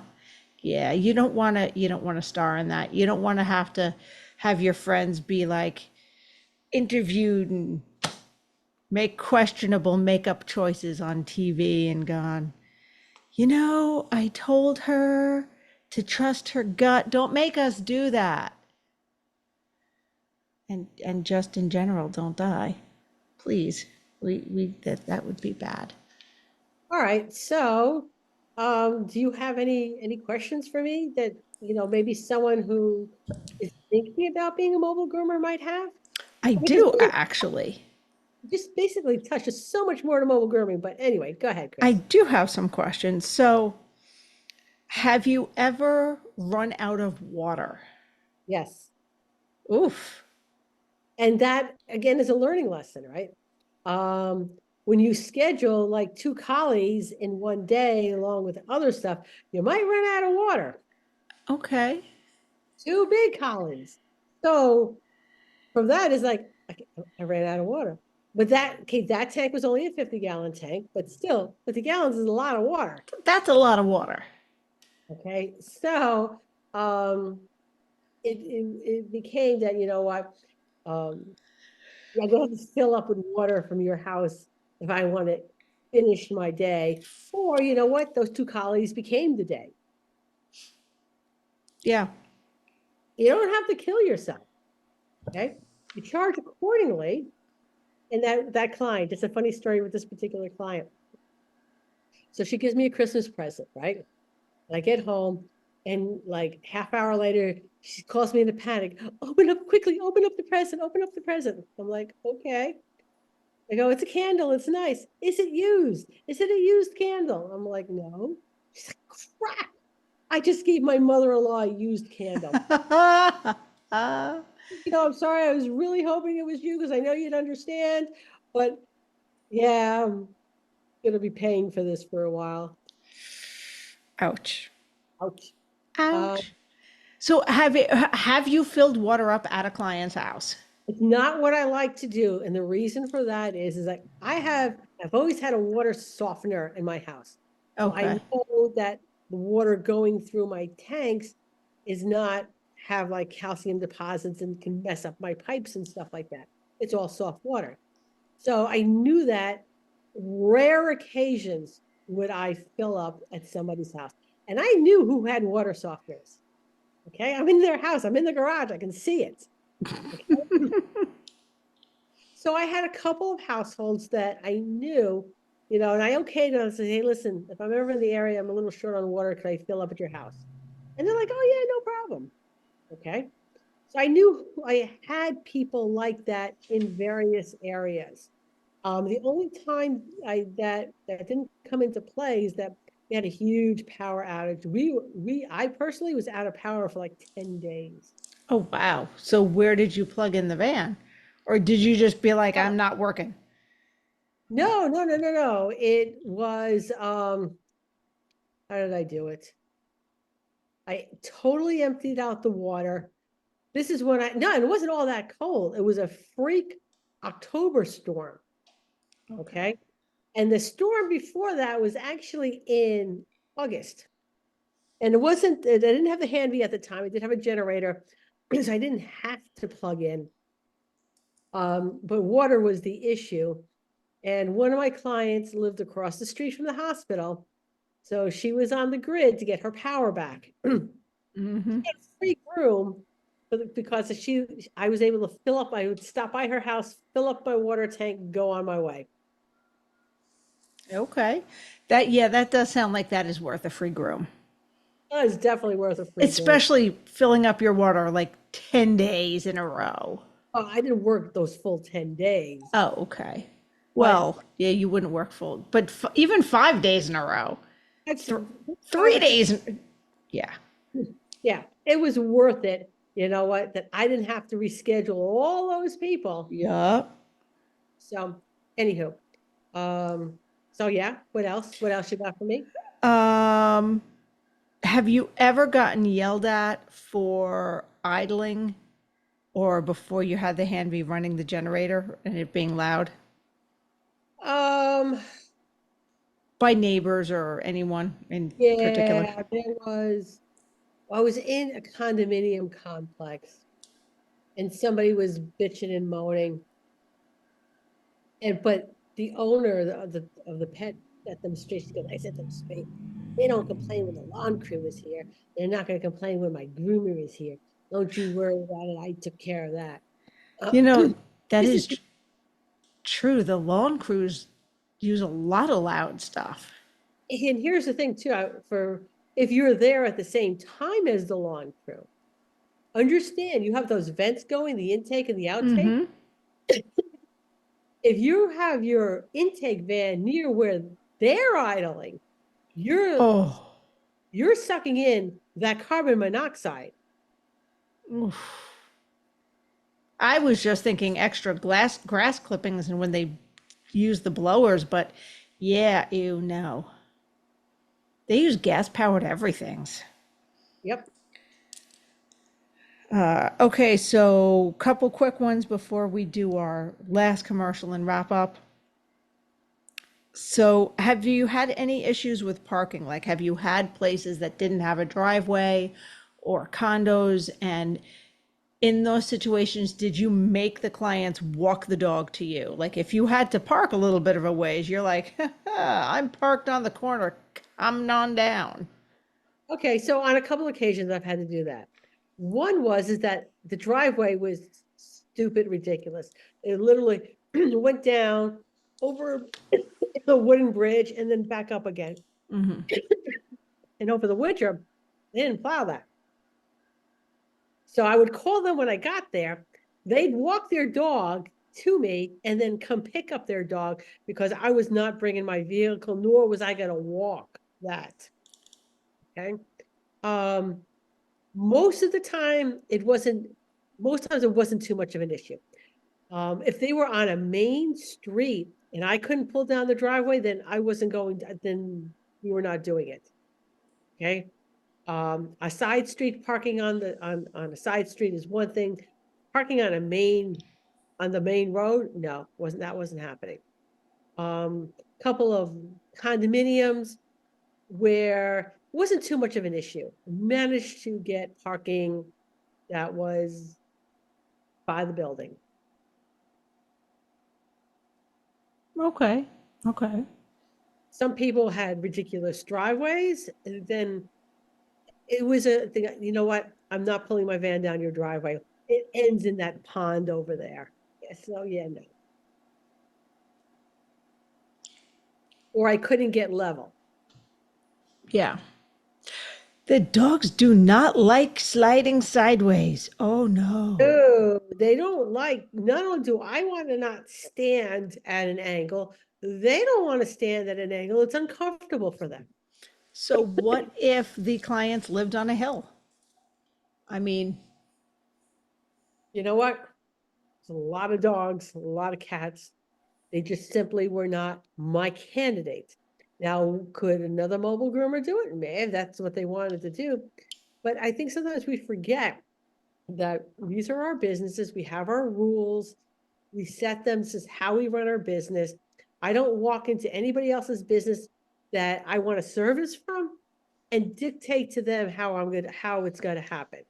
Speaker 1: Yeah, you don't want to star in that. You don't want to have your friends be like interviewed and make questionable makeup choices on TV and gone, I told her to trust her gut. Don't make us do that. And just in general, don't die. Please. We that would be bad.
Speaker 2: All right. So, do you have any questions for me that, maybe someone who is thinking about being a mobile groomer might have?
Speaker 1: I
Speaker 2: I mean, because
Speaker 1: do
Speaker 2: really
Speaker 1: actually.
Speaker 2: just basically touches so much more to mobile grooming. But anyway, go ahead,
Speaker 1: I
Speaker 2: Chris.
Speaker 1: do have some questions. So, have you ever run out of water?
Speaker 2: Yes.
Speaker 1: Oof.
Speaker 2: And that again is a learning lesson, right? Um, when you schedule like 2 collies in one day along with other stuff, you might run out of water.
Speaker 1: Okay.
Speaker 2: 2 big collies. So from that is like, I ran out of water. But that tank was only a 50-gallon tank, but still, 50 gallons is a lot of water.
Speaker 1: That's a lot of water.
Speaker 2: Okay. So it became that, I'm gonna have to fill up with water from your house if I want to finish my day. Or you know what? Those 2 collies became the day.
Speaker 1: Yeah.
Speaker 2: You don't have to kill yourself. Okay. You charge accordingly. And that client, it's a funny story with this particular client. So she gives me a Christmas present, right? And I get home, and like half hour later, she calls me in a panic. Open up quickly, open up the present, open up the present. I'm like, okay. I go, it's a candle, it's nice. Is it used? Is it a used candle? I'm like, no. She's like, crap. I just gave my mother-in-law a used candle. I'm sorry, I was really hoping it was you because I know you'd understand. But yeah, I'm gonna be paying for this for a while.
Speaker 1: Ouch.
Speaker 2: Ouch. Uh,
Speaker 1: Ouch. So have you filled water up at a client's house?
Speaker 2: it's not what I like to do. And the reason for that is like I've always had a water softener in my house. So I
Speaker 1: Okay.
Speaker 2: know that the water going through my tanks is not have like calcium deposits and can mess up my pipes and stuff like that. It's all soft water. So I knew that rare occasions would I fill up at somebody's house. And I knew who had water softeners. Okay. I'm in their house. I'm in the garage. I can see it. Okay. So I had a couple of households that I knew, and I okayed them and said, hey, listen, if I'm ever in the area, I'm a little short on water. Can I fill up at your house? And they're like, oh, yeah, no problem. Okay. So I knew I had people like that in various areas. The only time that didn't come into play is that we had a huge power outage. I personally was out of power for like 10 days.
Speaker 1: Oh, wow. So where did you plug in the van? Or did you just be like,
Speaker 2: Oh,
Speaker 1: I'm not working?
Speaker 2: no, no, no, no, no. It was how did I do it? I totally emptied out the water. This is when no, it wasn't all that cold. It was a freak October storm. Okay. And the storm before that was actually in August. And I didn't have the Hanvy at the time. I did have a generator because I didn't have to plug in. But water was the issue. And one of my clients lived across the street from the hospital. So she was on the grid to get her power back.
Speaker 1: Mm-hmm.
Speaker 2: She had a free room because I was able to fill up. I would stop by her house, fill up my water tank, go on my way.
Speaker 1: Okay. That does sound like that is worth a free groom.
Speaker 2: That is definitely worth a free room.
Speaker 1: Especially filling up your water like 10 days in a row.
Speaker 2: Oh, I didn't work those full 10 days,
Speaker 1: Oh, okay.
Speaker 2: but
Speaker 1: Well, yeah, you wouldn't work full, but even 5 days in a row,
Speaker 2: that's,
Speaker 1: th-
Speaker 2: I
Speaker 1: three
Speaker 2: would say,
Speaker 1: days, yeah.
Speaker 2: yeah, it was worth it. You know what? That I didn't have to reschedule all those people.
Speaker 1: Yup.
Speaker 2: So, anywho, um, so yeah, what else? What else you got for me?
Speaker 1: Um, have you ever gotten yelled at for idling or before you had the hand be running the generator and it being loud
Speaker 2: Um,
Speaker 1: by neighbors or anyone in particular?
Speaker 2: yeah, I was in a condominium complex and somebody was bitching and moaning. And but the owner of the pet set them straight. She goes, I set them straight. They don't complain when the lawn crew is here. They're not going to complain when my groomer is here. Don't you worry about it. I took care of that.
Speaker 1: You know, that
Speaker 2: This
Speaker 1: is
Speaker 2: is
Speaker 1: true. The lawn crews use a lot of loud stuff.
Speaker 2: and here's the thing too. For if you're there at the same time as the lawn crew, understand you have those vents going, the intake and the outtake.
Speaker 1: Mm-hmm.
Speaker 2: If you have your intake van near where they're idling, you're
Speaker 1: Oh,
Speaker 2: you're sucking in that carbon monoxide.
Speaker 1: oof. I was just thinking extra grass clippings and when they use the blowers, but yeah, ew, no. They use gas powered everything's.
Speaker 2: Yep.
Speaker 1: Okay, so couple quick ones before we do our last commercial and wrap up. So, have you had any issues with parking? Like, have you had places that didn't have a driveway or condos? And in those situations, did you make the clients walk the dog to you? Like, if you had to park a little bit of a ways, you're like, I'm parked on the corner, come on down.
Speaker 2: Okay. So on a couple occasions, I've had to do that. One is that the driveway was stupid, ridiculous. It literally went down over the wooden bridge and then back up again.
Speaker 1: Hmm.
Speaker 2: And over the winter, they didn't plow that. So I would call them when I got there. They'd walk their dog to me and then come pick up their dog because I was not bringing my vehicle, nor was I going to walk that. Okay. Um, most of the time most times it wasn't too much of an issue. If they were on a main street and I couldn't pull down the driveway, then I wasn't going, then we were not doing it. Okay. A side street parking on a side street is one thing. Parking on the main road, no, wasn't happening. Couple of condominiums where it wasn't too much of an issue. Managed to get parking that was by the building.
Speaker 1: Okay. Okay.
Speaker 2: Some people had ridiculous driveways, and then it was a thing, you know what? I'm not pulling my van down your driveway. It ends in that pond over there. Yeah, so yeah, no. Or I couldn't get level.
Speaker 1: Yeah. The dogs do not like sliding sideways. Oh no.
Speaker 2: Oh, they don't like, not only do I want to not stand at an angle, they don't want to stand at an angle. It's uncomfortable for them.
Speaker 1: So what if the clients lived on a hill? I mean,
Speaker 2: You know what? There's a lot of dogs, a lot of cats. They just simply were not my candidate. Now, could another mobile groomer do it? Maybe that's what they wanted to do. But I think sometimes we forget that these are our businesses. We have our rules. We set them. This is how we run our business. I don't walk into anybody else's business that I want a service from and dictate to them how it's going to happen.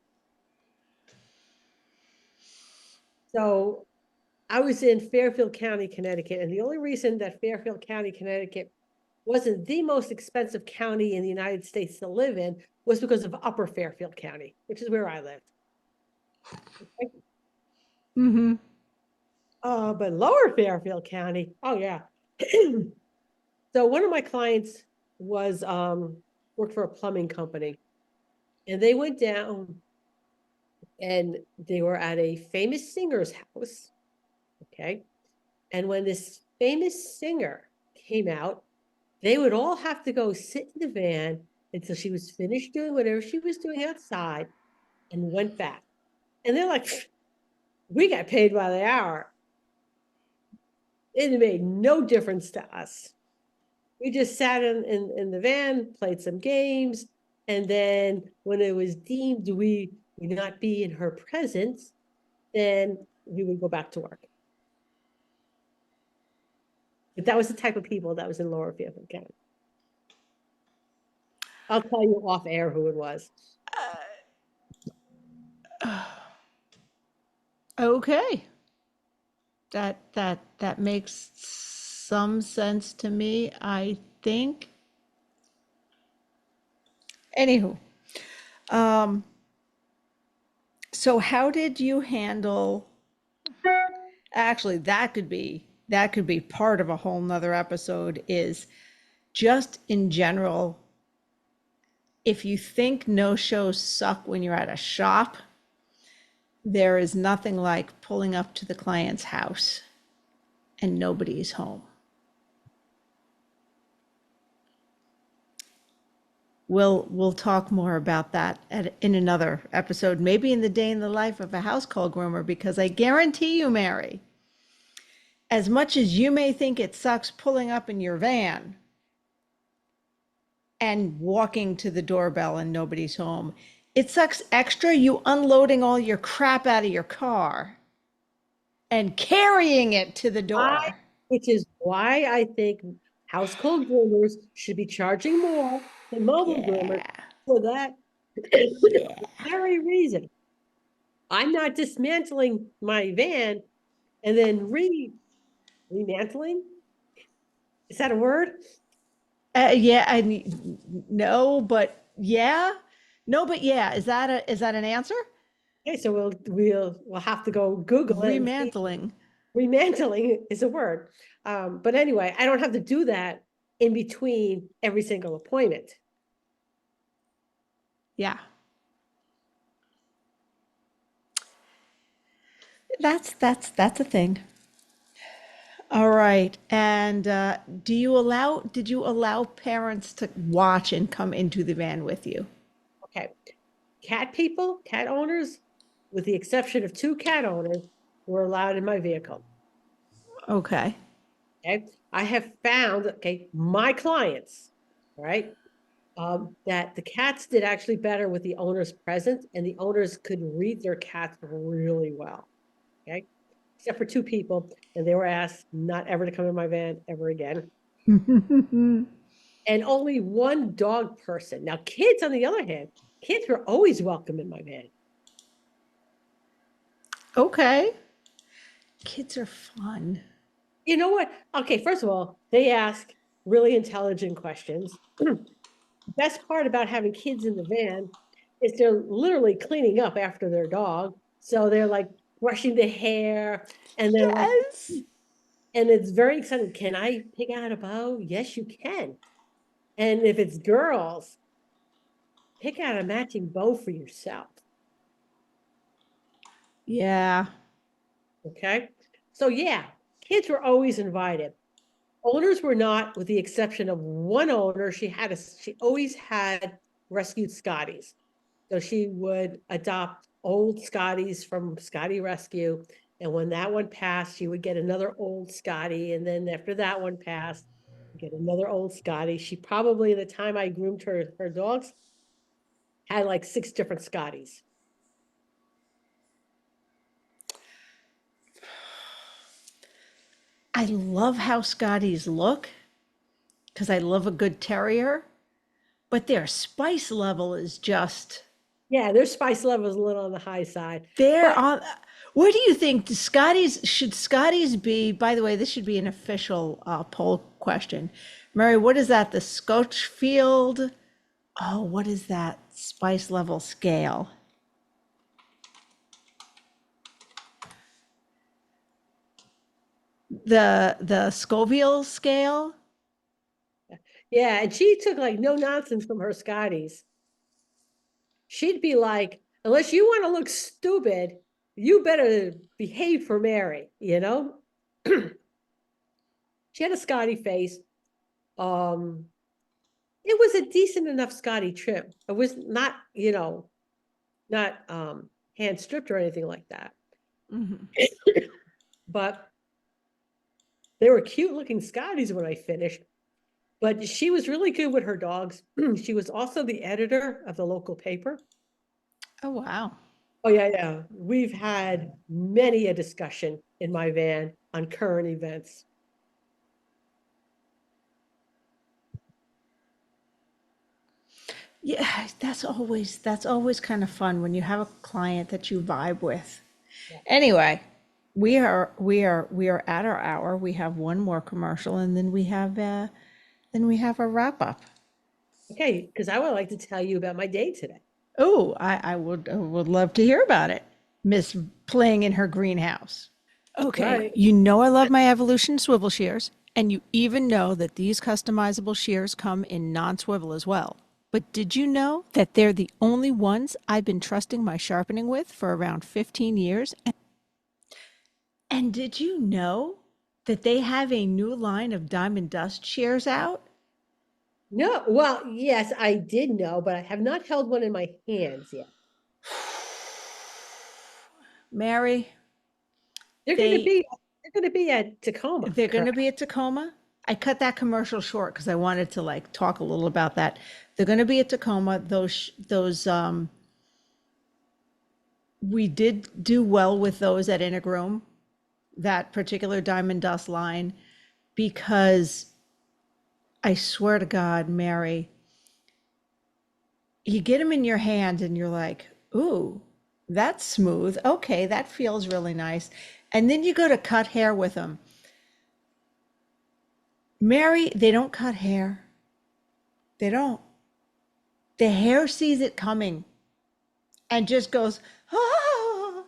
Speaker 2: So I was in Fairfield County, Connecticut, and the only reason that Fairfield County, Connecticut wasn't the most expensive county in the United States to live in was because of Upper Fairfield County, which is where I lived. Okay.
Speaker 1: mm-hmm.
Speaker 2: But Lower Fairfield County, oh yeah. So one of my clients was worked for a plumbing company, and they went down and they were at a famous singer's house. Okay. And when this famous singer came out, they would all have to go sit in the van until she was finished doing whatever she was doing outside and went back. And they're like, we got paid by the hour. It made no difference to us. We just sat in the van, played some games, and then when it was deemed we would not be in her presence, then we would go back to work. But that was the type of people that was in Lower Fairfield County. I'll tell you off air who it was.
Speaker 1: Okay. That makes some sense to me, I think. Anywho, so how did you handle, actually that could be part of a whole nother episode, is just in general, if you think no shows suck when you're at a shop, there is nothing like pulling up to the client's house and nobody's home. We'll talk more about that in another episode, maybe in the day in the life of a house call groomer, because I guarantee you, Mary, as much as you may think it sucks pulling up in your van and walking to the doorbell and nobody's home, it sucks extra you unloading all your crap out of your car and carrying it to the door.
Speaker 2: Which is why I think house call groomers should be charging more than mobile groomers for that very reason. I'm not dismantling my van and then remantling. Is that a word?
Speaker 1: Yeah, no, but yeah, no, but yeah. Is that an answer?
Speaker 2: Okay, so we'll have to go Google it.
Speaker 1: Remantling.
Speaker 2: Remantling is a word. But anyway, I don't have to do that in between every single appointment.
Speaker 1: Yeah. That's a thing. All right. And did you allow parents to watch and come into the van with you?
Speaker 2: Okay. Cat owners, with the exception of 2 cat owners, were allowed in my vehicle.
Speaker 1: Okay.
Speaker 2: Okay. I have found, my clients, right, that the cats did actually better with the owners present, and the owners could read their cats really well. Okay. Except for 2 people, and they were asked not ever to come in my van ever again. And only 1 dog person. Now, kids, on the other hand, kids were always welcome in my van.
Speaker 1: Okay. Kids are fun.
Speaker 2: You know what? Okay, first of all, they ask really intelligent questions. The best part about having kids in the van is they're literally cleaning up after their dog. So they're like brushing the hair, and they're
Speaker 1: yes.
Speaker 2: And it's very exciting. Can I pick out a bow? Yes, you can. And if it's girls, pick out a matching bow for yourself.
Speaker 1: Yeah.
Speaker 2: Okay. So yeah, kids were always invited. Owners were not, with the exception of 1 owner. She always had rescued Scotties. So she would adopt old Scotties from Scotty Rescue. And when that one passed, she would get another old Scotty. And then after that one passed, get another old Scotty. She probably, in the time I groomed her dogs, had like 6 different Scotties.
Speaker 1: I love how Scotties look because I love a good terrier, but their spice level is just.
Speaker 2: Yeah, their spice level is a little on the high side.
Speaker 1: What do you think? Should Scotties be, by the way, this should be an official poll question. Mary, what is that? The Scotchfield? Oh, what is that spice level scale? The Scoville scale?
Speaker 2: Yeah, and she took like no nonsense from her Scotties. She'd be like unless you want to look stupid, you better behave for Mary, you know? She had a Scotty face. It was a decent enough Scotty trim. It was not, not hand stripped or anything like that. But they were cute looking Scotties when I finished. But she was really good with her dogs. She was also the editor of the local paper.
Speaker 1: Oh, wow.
Speaker 2: Oh, yeah, yeah. We've had many a discussion in my van on current events.
Speaker 1: Yeah, that's always kind of fun when you have a client that you vibe with.
Speaker 2: Yeah.
Speaker 1: Anyway, we are at our hour. We have one more commercial, and then we have a wrap up.
Speaker 2: Okay, because I would like to tell you about my day today.
Speaker 1: Oh, I would love to hear about it. Miss playing in her greenhouse. Okay,
Speaker 2: Right.
Speaker 1: you know I love my Evolution swivel shears, and you even know that these customizable shears come in non-swivel as well. But did you know that they're the only ones I've been trusting my sharpening with for around 15 years? And did you know that they have a new line of diamond dust shears out?
Speaker 2: No, well, yes, I did know, but I have not held one in my hands yet.
Speaker 1: Mary,
Speaker 2: They're going to
Speaker 1: they
Speaker 2: be they're going to be at Tacoma,
Speaker 1: they're going to
Speaker 2: correct?
Speaker 1: be at Tacoma. I cut that commercial short because I wanted to like talk a little about that. They're going to be at Tacoma. Those we did do well with those at Groom, that particular diamond dust line, because I swear to God, Mary, you get them in your hand and you're like, ooh, that's smooth. Okay, that feels really nice. And then you go to cut hair with them. Mary, they don't cut hair. They don't. The hair sees it coming and just goes, ah,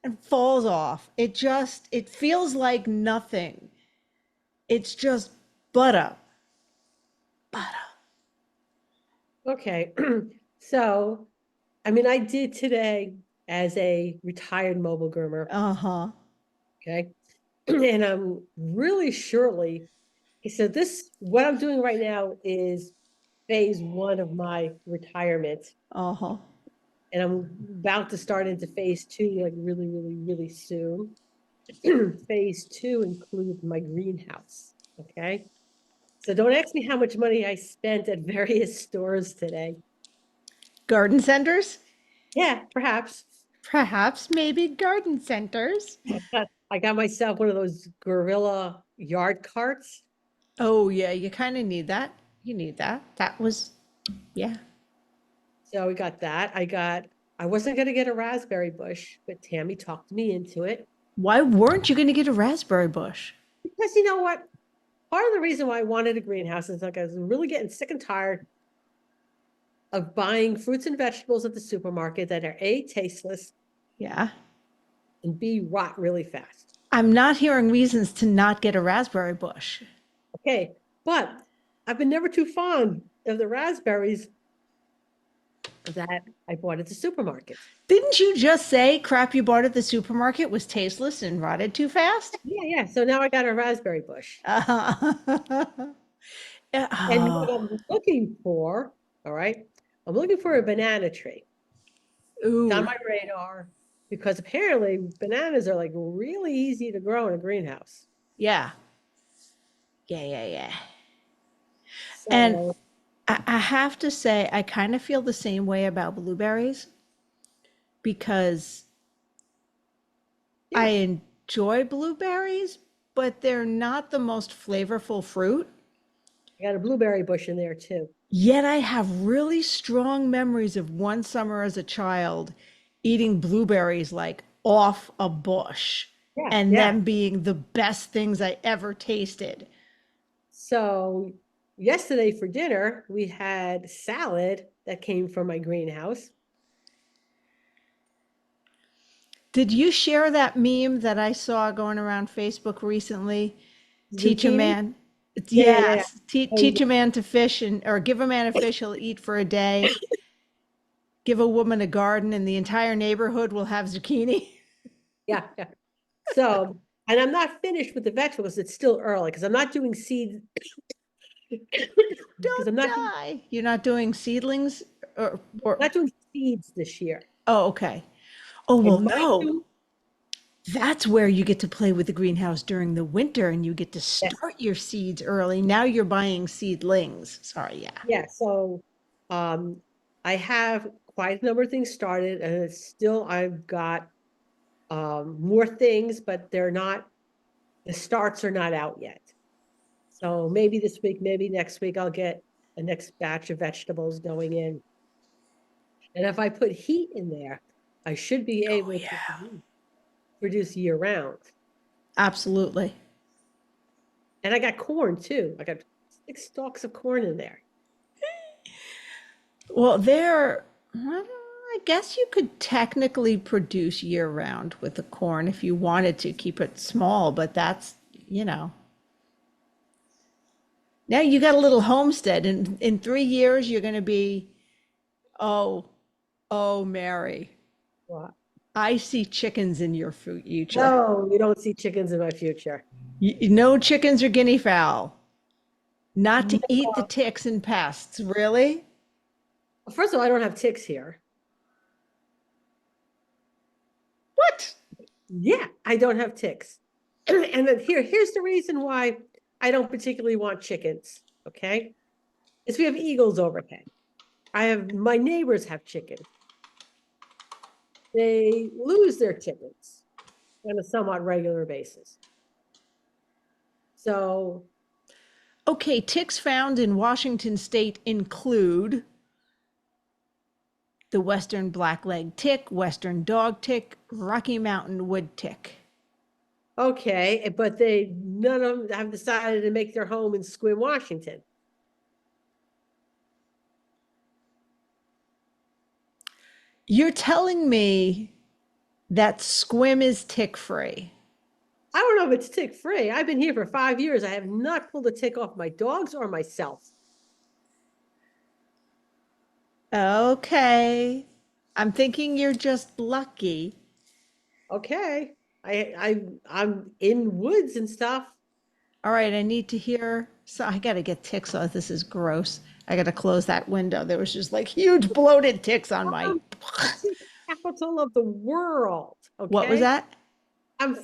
Speaker 1: and falls off. It feels like nothing. It's just butter. Butter.
Speaker 2: Okay. So, I mean, I did today as a retired mobile groomer.
Speaker 1: Uh-huh.
Speaker 2: Okay. And I'm really surely, so what I'm doing right now is phase one of my retirement.
Speaker 1: Uh-huh.
Speaker 2: And I'm about to start into phase two, like really, really, really soon. Phase two includes my greenhouse. Okay. So don't ask me how much money I spent at various stores today.
Speaker 1: Garden centers?
Speaker 2: Yeah, perhaps.
Speaker 1: Perhaps, maybe garden centers.
Speaker 2: I got myself one of those gorilla yard carts.
Speaker 1: Oh, yeah, you kind of need that. You need that. Yeah.
Speaker 2: So we got that. I wasn't going to get a raspberry bush, but Tammy talked me into it.
Speaker 1: Why weren't you going to get a raspberry bush?
Speaker 2: Because you know what? Part of the reason why I wanted a greenhouse is like I was really getting sick and tired of buying fruits and vegetables at the supermarket that are A, tasteless,
Speaker 1: Yeah.
Speaker 2: and B, rot really fast.
Speaker 1: I'm not hearing reasons to not get a raspberry bush.
Speaker 2: Okay, but I've been never too fond of the raspberries that I bought at the supermarket.
Speaker 1: Didn't you just say crap you bought at the supermarket was tasteless and rotted too fast?
Speaker 2: Yeah. So now I got a raspberry bush. And what I'm looking for, all right, I'm looking for a banana tree. It's on
Speaker 1: Ooh.
Speaker 2: my radar because apparently bananas are like really easy to grow in a greenhouse.
Speaker 1: Yeah. Yeah. And
Speaker 2: So,
Speaker 1: I have to say, I kind of feel the same way about blueberries because
Speaker 2: yeah,
Speaker 1: I enjoy blueberries, but they're not the most flavorful fruit.
Speaker 2: I got a blueberry bush in there too.
Speaker 1: Yet I have really strong memories of one summer as a child eating blueberries like off a bush and
Speaker 2: Yeah.
Speaker 1: them being the best things I ever tasted.
Speaker 2: So yesterday for dinner, we had salad that came from my greenhouse.
Speaker 1: Did you share that meme that I saw going around Facebook recently? Teach a
Speaker 2: Zucchini?
Speaker 1: man,
Speaker 2: Yeah.
Speaker 1: yes,
Speaker 2: Oh,
Speaker 1: teach a man to fish or give a man a fish he'll eat for a day. give a woman a garden and the entire neighborhood will have zucchini.
Speaker 2: Yeah, yeah. So, and I'm not finished with the vegetables. It's still early because I'm not doing seeds. Because
Speaker 1: Don't
Speaker 2: I'm not doing,
Speaker 1: die. You're not doing seedlings or
Speaker 2: not doing seeds this year.
Speaker 1: oh, okay. Oh,
Speaker 2: I
Speaker 1: well,
Speaker 2: might
Speaker 1: no.
Speaker 2: do.
Speaker 1: That's where you get to play with the greenhouse during the winter and you get to
Speaker 2: Yeah,
Speaker 1: start your seeds early. Now you're buying seedlings. Sorry, yeah.
Speaker 2: yeah. So, um, I have quite a number of things started, and it's still I've got more things, but they're not. The starts are not out yet. So maybe this week, maybe next week, I'll get a next batch of vegetables going in. And if I put heat in there, I should be
Speaker 1: Oh,
Speaker 2: able to
Speaker 1: yeah.
Speaker 2: produce year round.
Speaker 1: Absolutely.
Speaker 2: And I got corn too. I got 6 stalks of corn in there.
Speaker 1: Well, I guess you could technically produce year round with the corn if you wanted to keep it small, but that's, you know. Now you got a little homestead, and in 3 years you're going to be, oh, oh, Mary,
Speaker 2: What?
Speaker 1: I see chickens in your future.
Speaker 2: No, you don't see chickens in my future.
Speaker 1: No chickens or guinea fowl, not to eat the
Speaker 2: No.
Speaker 1: ticks and pests. Really?
Speaker 2: First of all, I don't have ticks here.
Speaker 1: What?
Speaker 2: Yeah, I don't have ticks. And then here's the reason why I don't particularly want chickens. Okay. Is we have eagles overhead. My neighbors have chickens. They lose their chickens on a somewhat regular basis. So,
Speaker 1: Okay, ticks found in Washington state include the western black-legged tick, western dog tick, Rocky Mountain wood tick.
Speaker 2: okay, but none of them have decided to make their home in Squim, Washington.
Speaker 1: You're telling me that Squim is tick-free?
Speaker 2: I don't know if it's tick free. I've been here for 5 years. I have not pulled a tick off my dogs or myself.
Speaker 1: Okay. I'm thinking you're just lucky.
Speaker 2: Okay. I'm in woods and stuff.
Speaker 1: All right, I need to hear. So I got to get ticks off. This is gross. I got to close that window. There was just like huge bloated ticks on my.
Speaker 2: The tick capital of the world.
Speaker 1: What was
Speaker 2: Okay.
Speaker 1: that?
Speaker 2: I'm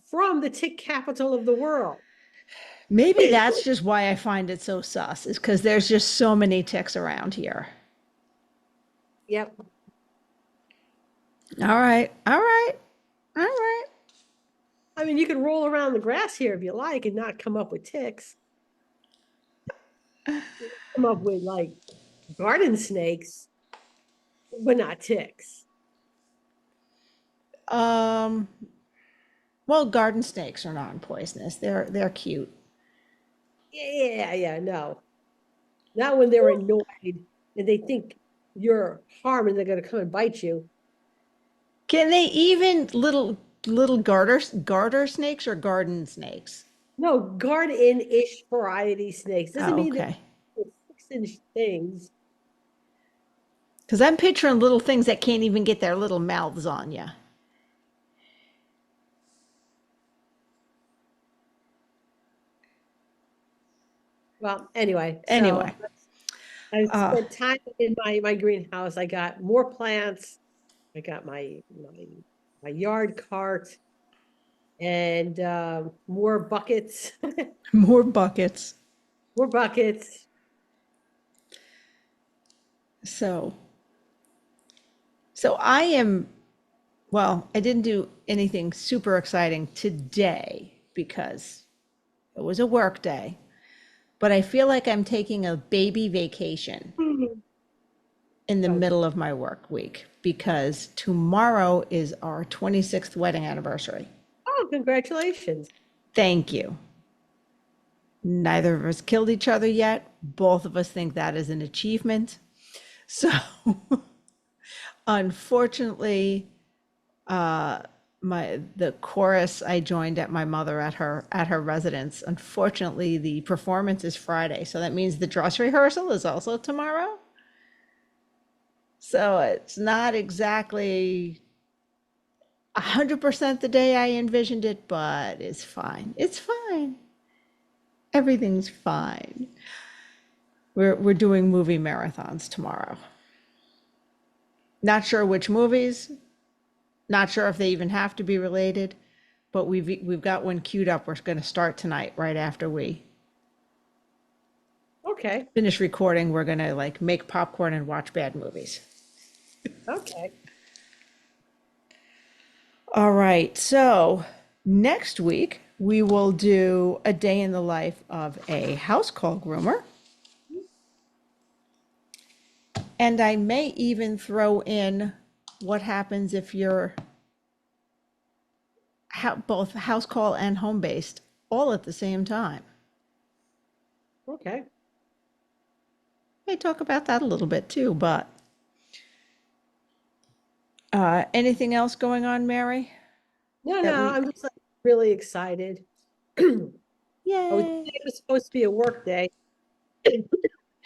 Speaker 2: from the tick capital of the world.
Speaker 1: Maybe that's just why I find it so sus, is because there's just so many ticks around here.
Speaker 2: Yep.
Speaker 1: All right, all right, all right.
Speaker 2: I mean, you can roll around the grass here if you like and not come up with ticks. Come up with like garden snakes, but not ticks.
Speaker 1: Um, well, garden snakes are non-poisonous. They're cute.
Speaker 2: Yeah, no. Not when they're annoyed and they think you're harmed and they're going to come and bite you.
Speaker 1: Can they even little garter snakes or garden snakes?
Speaker 2: No, garden-ish variety snakes. Doesn't
Speaker 1: Oh,
Speaker 2: mean they're
Speaker 1: okay.
Speaker 2: 6-inch things.
Speaker 1: Because I'm picturing little things that can't even get their little mouths on you.
Speaker 2: Well, anyway, so
Speaker 1: Anyway,
Speaker 2: I
Speaker 1: uh,
Speaker 2: spent time in my greenhouse. I got more plants. I got my yard cart and more buckets,
Speaker 1: more buckets.
Speaker 2: more buckets.
Speaker 1: So, so I am, well, I didn't do anything super exciting today because it was a work day, but I feel like I'm taking a baby vacation in the
Speaker 2: Oh,
Speaker 1: middle of my work week because tomorrow is our 26th wedding anniversary.
Speaker 2: oh, congratulations.
Speaker 1: Thank you. Neither of us killed each other yet. Both of us think that is an achievement. So, unfortunately, the chorus I joined at my mother at her residence. Unfortunately, the performance is Friday, so that means the dress rehearsal is also tomorrow. So it's not exactly 100% the day I envisioned it, but it's fine. It's fine. Everything's fine. We're doing movie marathons tomorrow. Not sure which movies, not sure if they even have to be related, but we've got one queued up. We're going to start tonight right after we
Speaker 2: Okay.
Speaker 1: finish recording. We're going to like make popcorn and watch bad movies.
Speaker 2: Okay.
Speaker 1: All right. So next week we will do a day in the life of a house call groomer. And I may even throw in what happens if you're both house call and home based all at the same time.
Speaker 2: Okay.
Speaker 1: May talk about that a little bit too, but anything else going on, Mary?
Speaker 2: No,
Speaker 1: That we-
Speaker 2: I'm just like really excited.
Speaker 1: Yay!
Speaker 2: It was supposed to be a work day,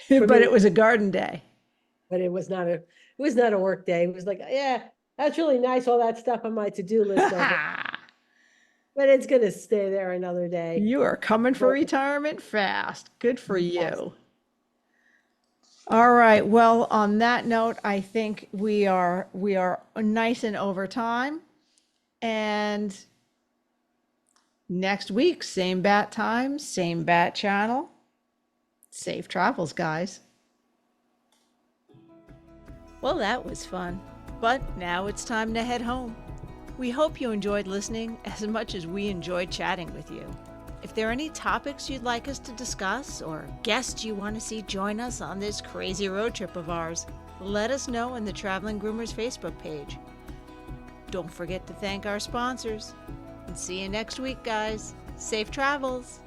Speaker 2: for
Speaker 1: But
Speaker 2: me,
Speaker 1: it was a garden day.
Speaker 2: but it was not a work day. It was like, yeah, that's really nice, all that stuff on my to-do list, but it's gonna stay there another day.
Speaker 1: You are coming for
Speaker 2: Well,
Speaker 1: retirement fast. Good for
Speaker 2: yes.
Speaker 1: you. All right. Well, on that note, I think we are nice and over time. And next week, same bat time, same bat channel. Safe travels, guys. Well, that was fun. But now it's time to head home. We hope you enjoyed listening as much as we enjoyed chatting with you. If there are any topics you'd like us to discuss or guests you want to see join us on this crazy road trip of ours, let us know in the Traveling Groomers Facebook page. Don't forget to thank our sponsors. And see you next week, guys. Safe travels.